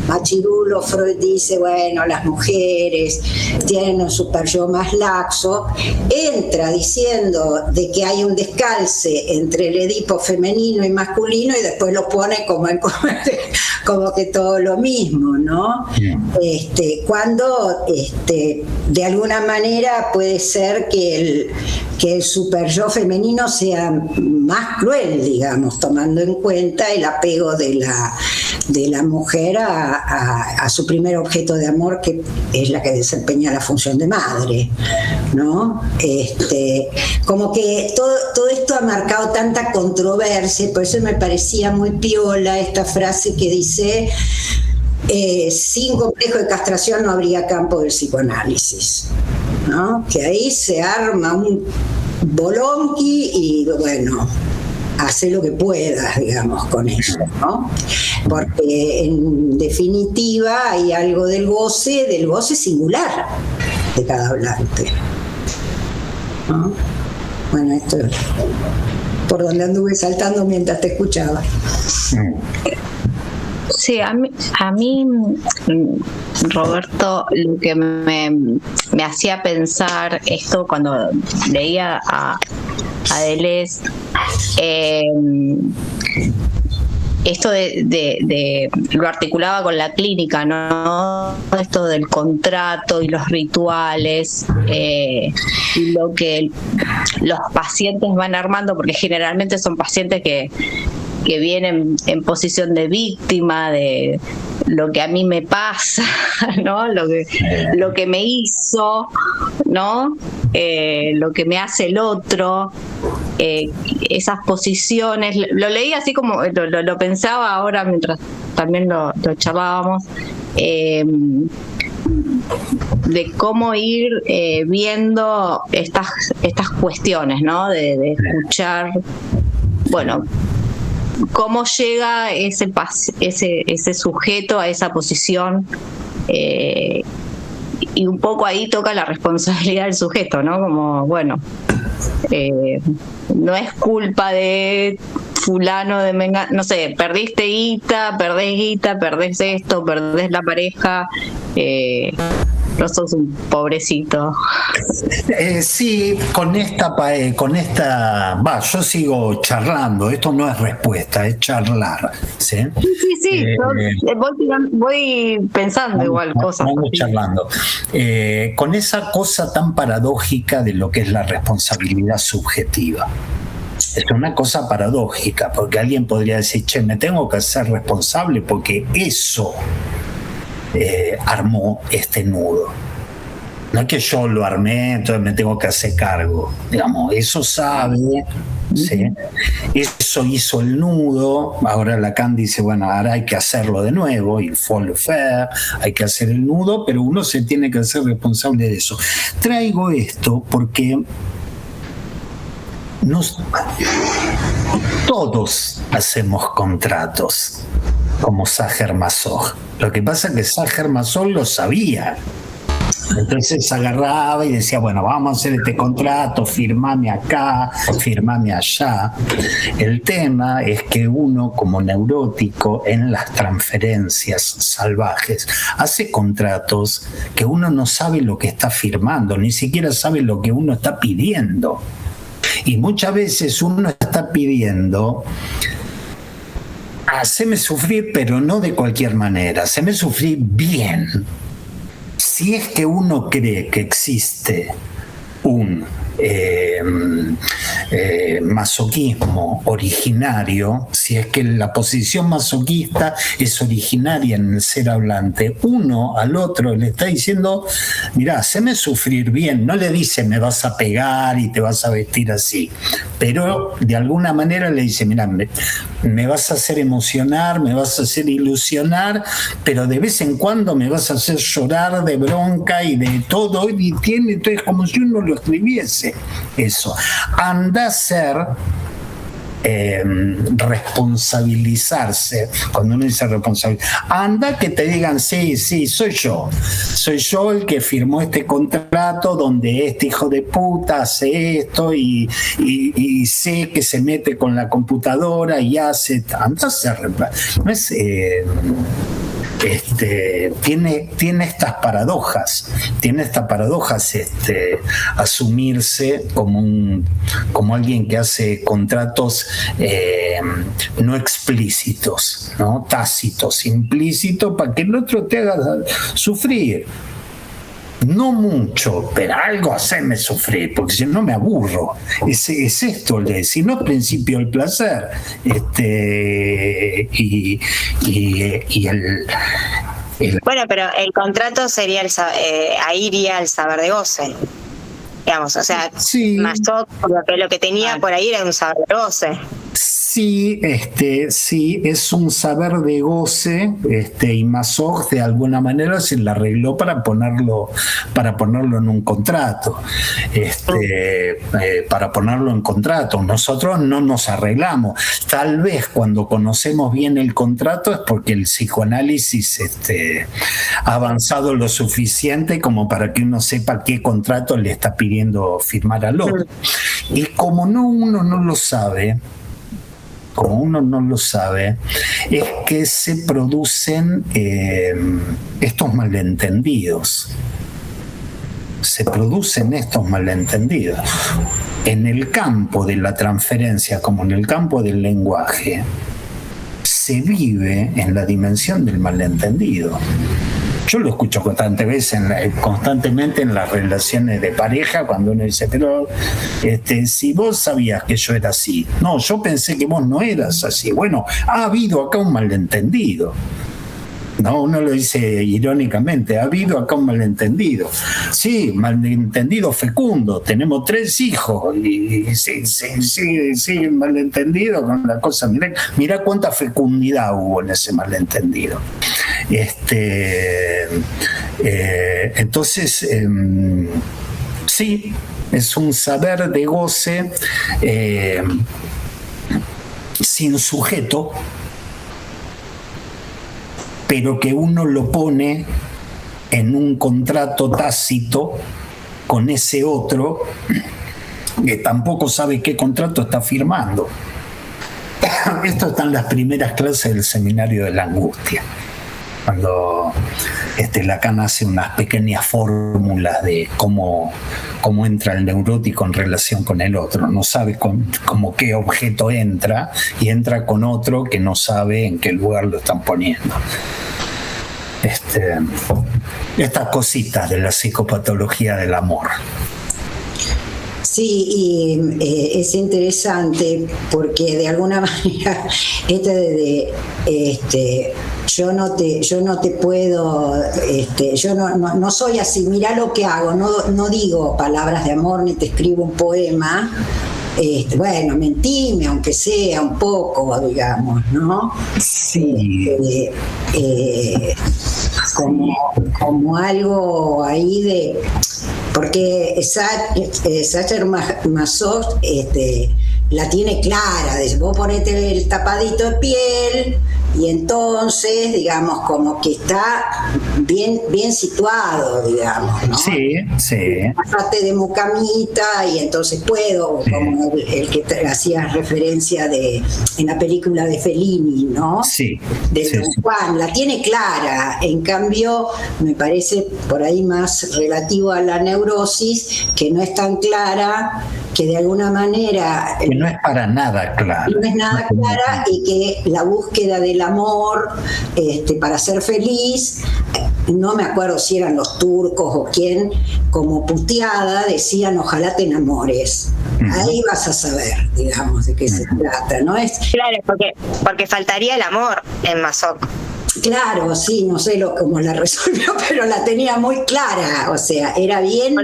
machirulo Freud dice, bueno, las mujeres tienen un super-yo más laxo, entra diciendo de que hay un descalce entre el Edipo femenino y masculino, y después lo pone como que todo lo mismo, ¿no? Cuando de alguna manera puede ser que el super-yo femenino sea más cruel, digamos, tomando en cuenta el apego de la mujer a su primer objeto de amor, que es la que desempeña la función de madre, ¿no? Como que todo esto ha marcado tanta controversia, por eso me parecía muy piola esta frase que dice: sin complejo de castración no habría campo del psicoanálisis, ¿no? Que ahí se arma un bolonqui y, bueno, hace lo que puedas, digamos, con eso, ¿no? Porque en definitiva hay algo del goce singular de cada hablante, ¿no? Bueno, esto es por donde anduve saltando mientras te escuchaba. Sí, a mí, Roberto, lo que me hacía pensar esto cuando leía a Deleuze, esto de lo articulaba con la clínica, ¿no? Esto del contrato y los rituales, lo que los pacientes van armando, porque generalmente son pacientes que vienen en posición de víctima de lo que a mí me pasa, ¿no? Lo que me hizo, ¿no? Lo que me hace el otro, esas posiciones. Lo leí así como lo pensaba ahora mientras también lo charlábamos, de cómo ir viendo estas cuestiones, ¿no? De escuchar, bueno, cómo llega ese sujeto a esa posición, y un poco ahí toca la responsabilidad del sujeto, ¿no? Como, bueno, no es culpa de fulano, de mengano, no sé, perdiste guita, perdés esto, perdés la pareja, Pero sos un pobrecito. Sí, yo sigo charlando, esto no es respuesta, es charlar. Sí, voy pensando igual cosas. Vamos charlando. Con esa cosa tan paradójica de lo que es la responsabilidad subjetiva. Es una cosa paradójica, porque alguien podría decir, che, me tengo que hacer responsable porque eso armó este nudo. No es que yo lo armé, entonces me tengo que hacer cargo. Digamos, eso sabe, ¿sí? Eso hizo el nudo. Ahora Lacan dice, bueno, ahora hay que hacerlo de nuevo, il faut le faire, hay que hacer el nudo, pero uno se tiene que hacer responsable de eso. Traigo esto porque todos hacemos contratos como Sacher-Masoch. Lo que pasa es que Sacher-Masoch lo sabía. Entonces agarraba y decía, bueno, vamos a hacer este contrato, firmame acá, firmame allá. El tema es que uno, como neurótico, en las transferencias salvajes, hace contratos que uno no sabe lo que está firmando, ni siquiera sabe lo que uno está pidiendo. Y muchas veces uno está pidiendo, haceme sufrir, pero no de cualquier manera, haceme sufrir bien. Si es que uno cree que existe un masoquismo originario, si es que la posición masoquista es originaria en el ser hablante, uno al otro le está diciendo, mirá, haceme sufrir bien, no le dice me vas a pegar y te vas a vestir así, pero de alguna manera le dice, mirá, me vas a hacer emocionar, me vas a hacer ilusionar, pero de vez en cuando me vas a hacer llorar de bronca y de todo, y tiene, entonces como si uno lo escribiese. Eso. Anda a ser responsabilizarse. Cuando uno dice responsabilizar, anda que te digan, sí, soy yo el que firmó este contrato donde este hijo de puta hace esto y sé que se mete con la computadora y hace, anda a ser, no es tiene estas paradojas, asumirse como alguien que hace contratos no explícitos, ¿no? Tácitos, implícitos, para que el otro te haga sufrir. No mucho, pero algo hacerme sufrir, porque si no me aburro. Es esto, si no es principio el placer. Bueno, pero el contrato sería ahí iría el saber de goce. Digamos, o sea, sí. Masoch, lo que tenía por ahí era un saber de goce. Sí, sí, es un saber de goce, y Masoch de alguna manera se la arregló para ponerlo en un contrato, para ponerlo en contrato. Nosotros no nos arreglamos. Tal vez cuando conocemos bien el contrato es porque el psicoanálisis ha avanzado lo suficiente como para que uno sepa qué contrato le está pidiendo firmar al otro. Y como uno no lo sabe, es que se producen estos malentendidos. En el campo de la transferencia, como en el campo del lenguaje, se vive en la dimensión del malentendido. Yo lo escucho constantemente en las relaciones de pareja, cuando uno dice, pero si vos sabías que yo era así, no, yo pensé que vos no eras así. Bueno, ha habido acá un malentendido. No, uno lo dice irónicamente, ha habido acá un malentendido. Sí, malentendido fecundo, tenemos 3 hijos y sí, malentendido con la cosa. Mirá cuánta fecundidad hubo en ese malentendido. Entonces, sí, es un saber de goce sin sujeto, pero que uno lo pone en un contrato tácito con ese otro que tampoco sabe qué contrato está firmando. Esto está en las primeras clases del seminario de la angustia. cuando Lacan hace unas pequeñas fórmulas de cómo entra el neurótico en relación con el otro. No sabe como qué objeto entra, y entra con otro que no sabe en qué lugar lo están poniendo. Estas cositas de la psicopatología del amor. Sí, y es interesante porque de alguna manera yo no te puedo, yo no soy así, mirá lo que hago, no digo palabras de amor ni te escribo un poema. Bueno, mentime, aunque sea un poco, digamos, ¿no? Sí. Como algo ahí de... Porque Sacher-Masoch la tiene clara, de vos ponete el tapadito de piel y entonces, digamos, como que está bien situado, digamos, ¿no? Sí. Pasate de mucamita y entonces puedo, como el que hacías referencia en la película de Fellini, ¿no? Sí. De Don Juan, la tiene clara. En cambio, me parece por ahí más relativo a la neurosis, que no es tan clara, que de alguna manera... Que no es para nada clara. No es nada clara, y que la búsqueda del amor para ser feliz, no me acuerdo si eran los turcos o quién, como puteada decían: ojalá te enamores. Ahí vas a saber, digamos, de qué se trata, ¿no? Claro, porque faltaría el amor en Masoch. Claro, sí, no sé cómo la resolvió, pero la tenía muy clara, o sea, era bien...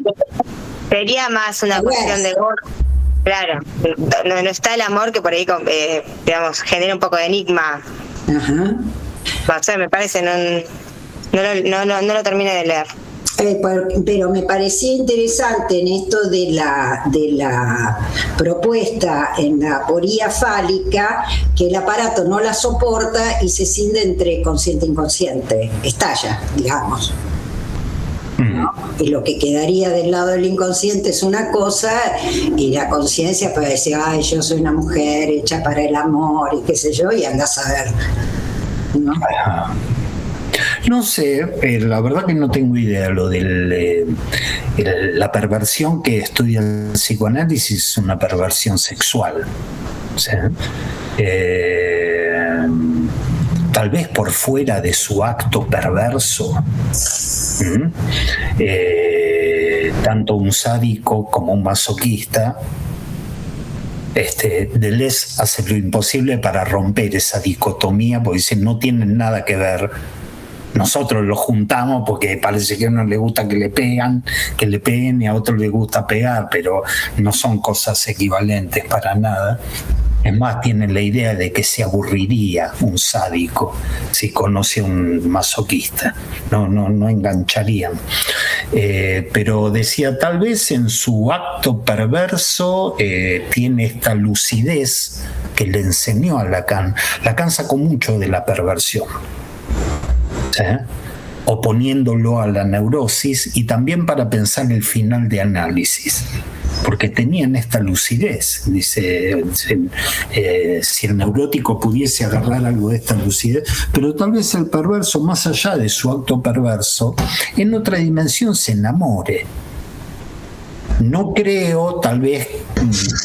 Sería más una cuestión de amor. Claro, no está el amor, que por ahí, digamos, genera un poco de enigma. Ajá. O sea, me parece, no lo terminé de leer. Pero me parecía interesante en esto de la propuesta en la aporía fálica, que el aparato no la soporta y se cinde entre consciente e inconsciente, estalla, digamos, ¿no? Y lo que quedaría del lado del inconsciente es una cosa, y la conciencia puede decir: ay, yo soy una mujer hecha para el amor y qué sé yo, y andás a ver, ¿no? No sé, la verdad que no tengo idea. Lo de la perversión que estudia el psicoanálisis es una perversión sexual. ¿Sí? Tal vez por fuera de su acto perverso, tanto un sádico como un masoquista, Deleuze hace lo imposible para romper esa dicotomía, porque dice: no tienen nada que ver. Nosotros los juntamos porque parece que a uno le gusta que le peguen, y a otro le gusta pegar, pero no son cosas equivalentes para nada. Es más, tienen la idea de que se aburriría un sádico si conoce a un masoquista. No engancharían. Pero decía, tal vez en su acto perverso tiene esta lucidez que le enseñó a Lacan. Lacan sacó mucho de la perversión, oponiéndolo a la neurosis, y también para pensar el final de análisis, porque tenían esta lucidez. Dice, si el neurótico pudiese agarrar algo de esta lucidez, pero tal vez el perverso, más allá de su acto perverso, en otra dimensión se enamore. No creo, tal vez,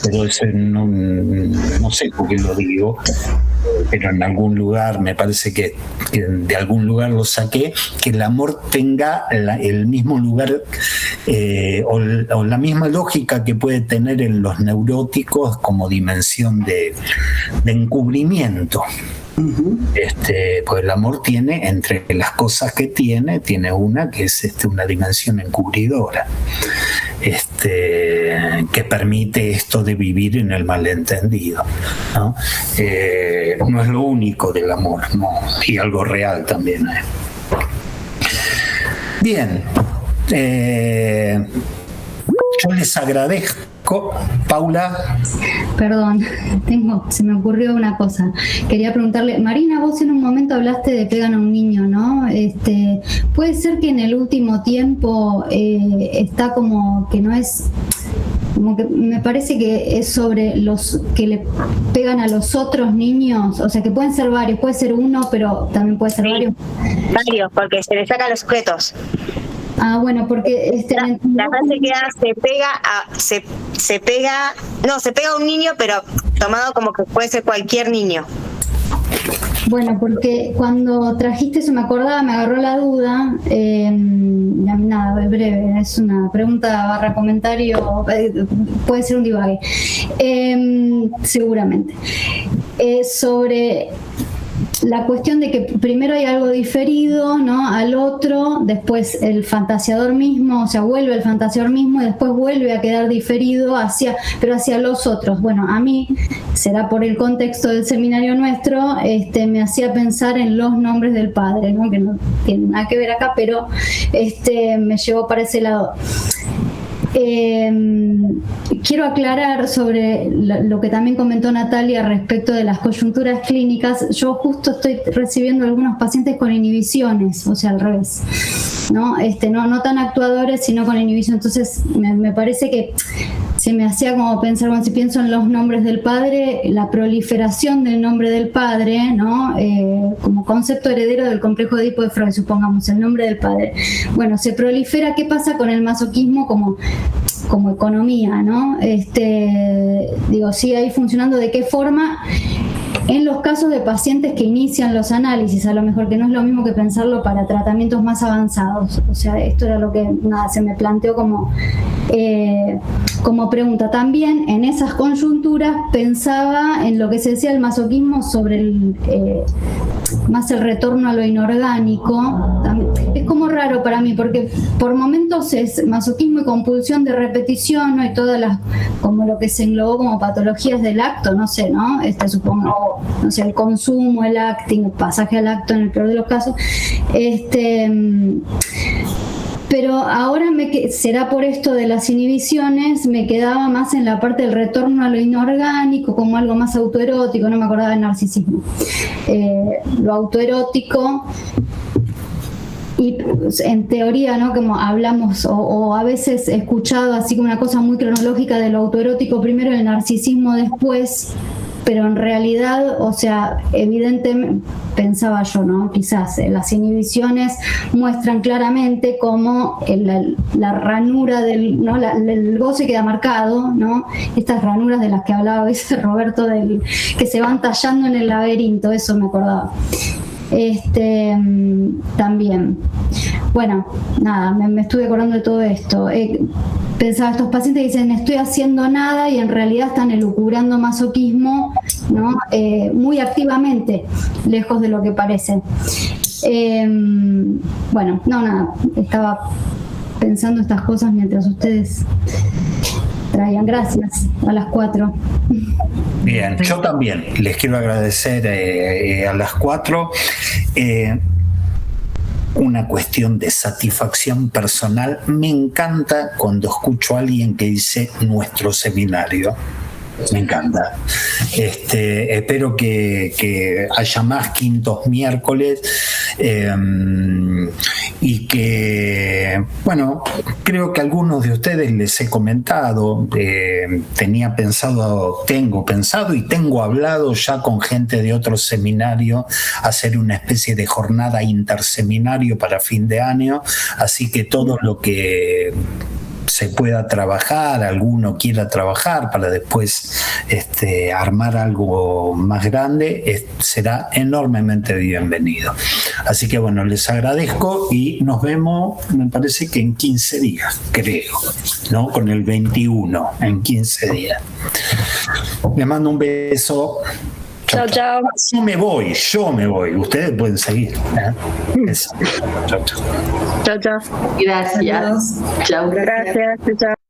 pero no sé por qué lo digo, pero en algún lugar, me parece que de algún lugar lo saqué, que el amor tenga el mismo lugar o la misma lógica que puede tener en los neuróticos como dimensión de encubrimiento. Pues el amor tiene, entre las cosas que tiene una que es una dimensión encubridora, que permite esto de vivir en el malentendido, ¿no? No es lo único del amor, ¿no? Y algo real también. Bien, yo les agradezco. Paula. Perdón, se me ocurrió una cosa. Quería preguntarle, Marina, vos en un momento hablaste de pegan a un niño, ¿no? ¿Puede ser que en el último tiempo está como que no es como que me parece que es sobre los que le pegan a los otros niños, o sea que pueden ser varios, puede ser uno, pero también puede ser varios. Varios, porque se le sacan los sujetos. Ah, bueno, porque la frase queda se pega a un niño, pero tomado como que puede ser cualquier niño. Bueno, porque cuando trajiste eso me acordaba, me agarró la duda, nada, breve, es una pregunta / comentario, puede ser un divague, seguramente, sobre la cuestión de que primero hay algo diferido, ¿no?, al otro, después el fantasiador mismo, o sea, vuelve el fantasiador mismo y después vuelve a quedar diferido pero hacia los otros. Bueno, a mí, será por el contexto del seminario nuestro, me hacía pensar en los nombres del Padre, ¿no?, que no tiene nada que ver acá, pero me llevó para ese lado. Quiero aclarar sobre lo que también comentó Natalia respecto de las coyunturas clínicas. Yo justo estoy recibiendo algunos pacientes con inhibiciones, o sea, al revés, ¿no? No tan actuadores, sino con inhibición. Entonces, me parece que se me hacía como pensar, bueno, si pienso en los nombres del Padre, la proliferación del nombre del Padre, ¿no?, como concepto heredero del complejo de Edipo de Freud, supongamos, el nombre del Padre. Bueno, se prolifera. ¿Qué pasa con el masoquismo como economía, ¿no? Sigue ahí funcionando. ¿De qué forma? En los casos de pacientes que inician los análisis, a lo mejor, que no es lo mismo que pensarlo para tratamientos más avanzados. O sea, esto era lo que se me planteó como pregunta. También en esas conjunturas pensaba en lo que se decía el masoquismo sobre más el retorno a lo inorgánico. También es como raro para mí, porque por momentos es masoquismo y compulsión de repetición, ¿no?, y todas las, como lo que se englobó como patologías del acto, no sé, ¿no? Supongo, no sé, el consumo, el acting, el pasaje al acto en el peor de los casos. Pero ahora será por esto de las inhibiciones, me quedaba más en la parte del retorno a lo inorgánico, como algo más autoerótico, no me acordaba del narcisismo. Lo autoerótico, y en teoría, ¿no?, como hablamos, o a veces he escuchado así como una cosa muy cronológica de lo autoerótico primero, el narcisismo después, pero en realidad, o sea, evidentemente, pensaba yo, ¿no?, quizás las inhibiciones muestran claramente cómo la ranura el goce queda marcado, ¿no?, estas ranuras de las que hablaba a veces Roberto, que se van tallando en el laberinto, eso me acordaba. También. Bueno, nada, me estuve acordando de todo esto. Pensaba, estos pacientes que dicen estoy haciendo nada y en realidad están elucubrando masoquismo, ¿no?, muy activamente, lejos de lo que parece. Bueno, nada, estaba pensando estas cosas mientras ustedes traían. Gracias a las 4. Bien, yo también les quiero agradecer a las 4. Una cuestión de satisfacción personal. Me encanta cuando escucho a alguien que dice nuestro seminario. Me encanta. Espero que haya más quintos miércoles y que, bueno, creo que a algunos de ustedes les he comentado, tengo pensado y tengo hablado ya con gente de otro seminario, hacer una especie de jornada interseminario para fin de año, así que todo lo que se pueda trabajar, alguno quiera trabajar para después armar algo más grande, será enormemente bienvenido. Así que bueno, les agradezco y nos vemos, me parece que en 15 días, creo, ¿no? Con el 21, en 15 días. Les mando un beso. Chao, chao. Yo me voy. Ustedes pueden seguir. Eso. Chao, chao. Chao, chao. Gracias. Chao. Gracias. Chao.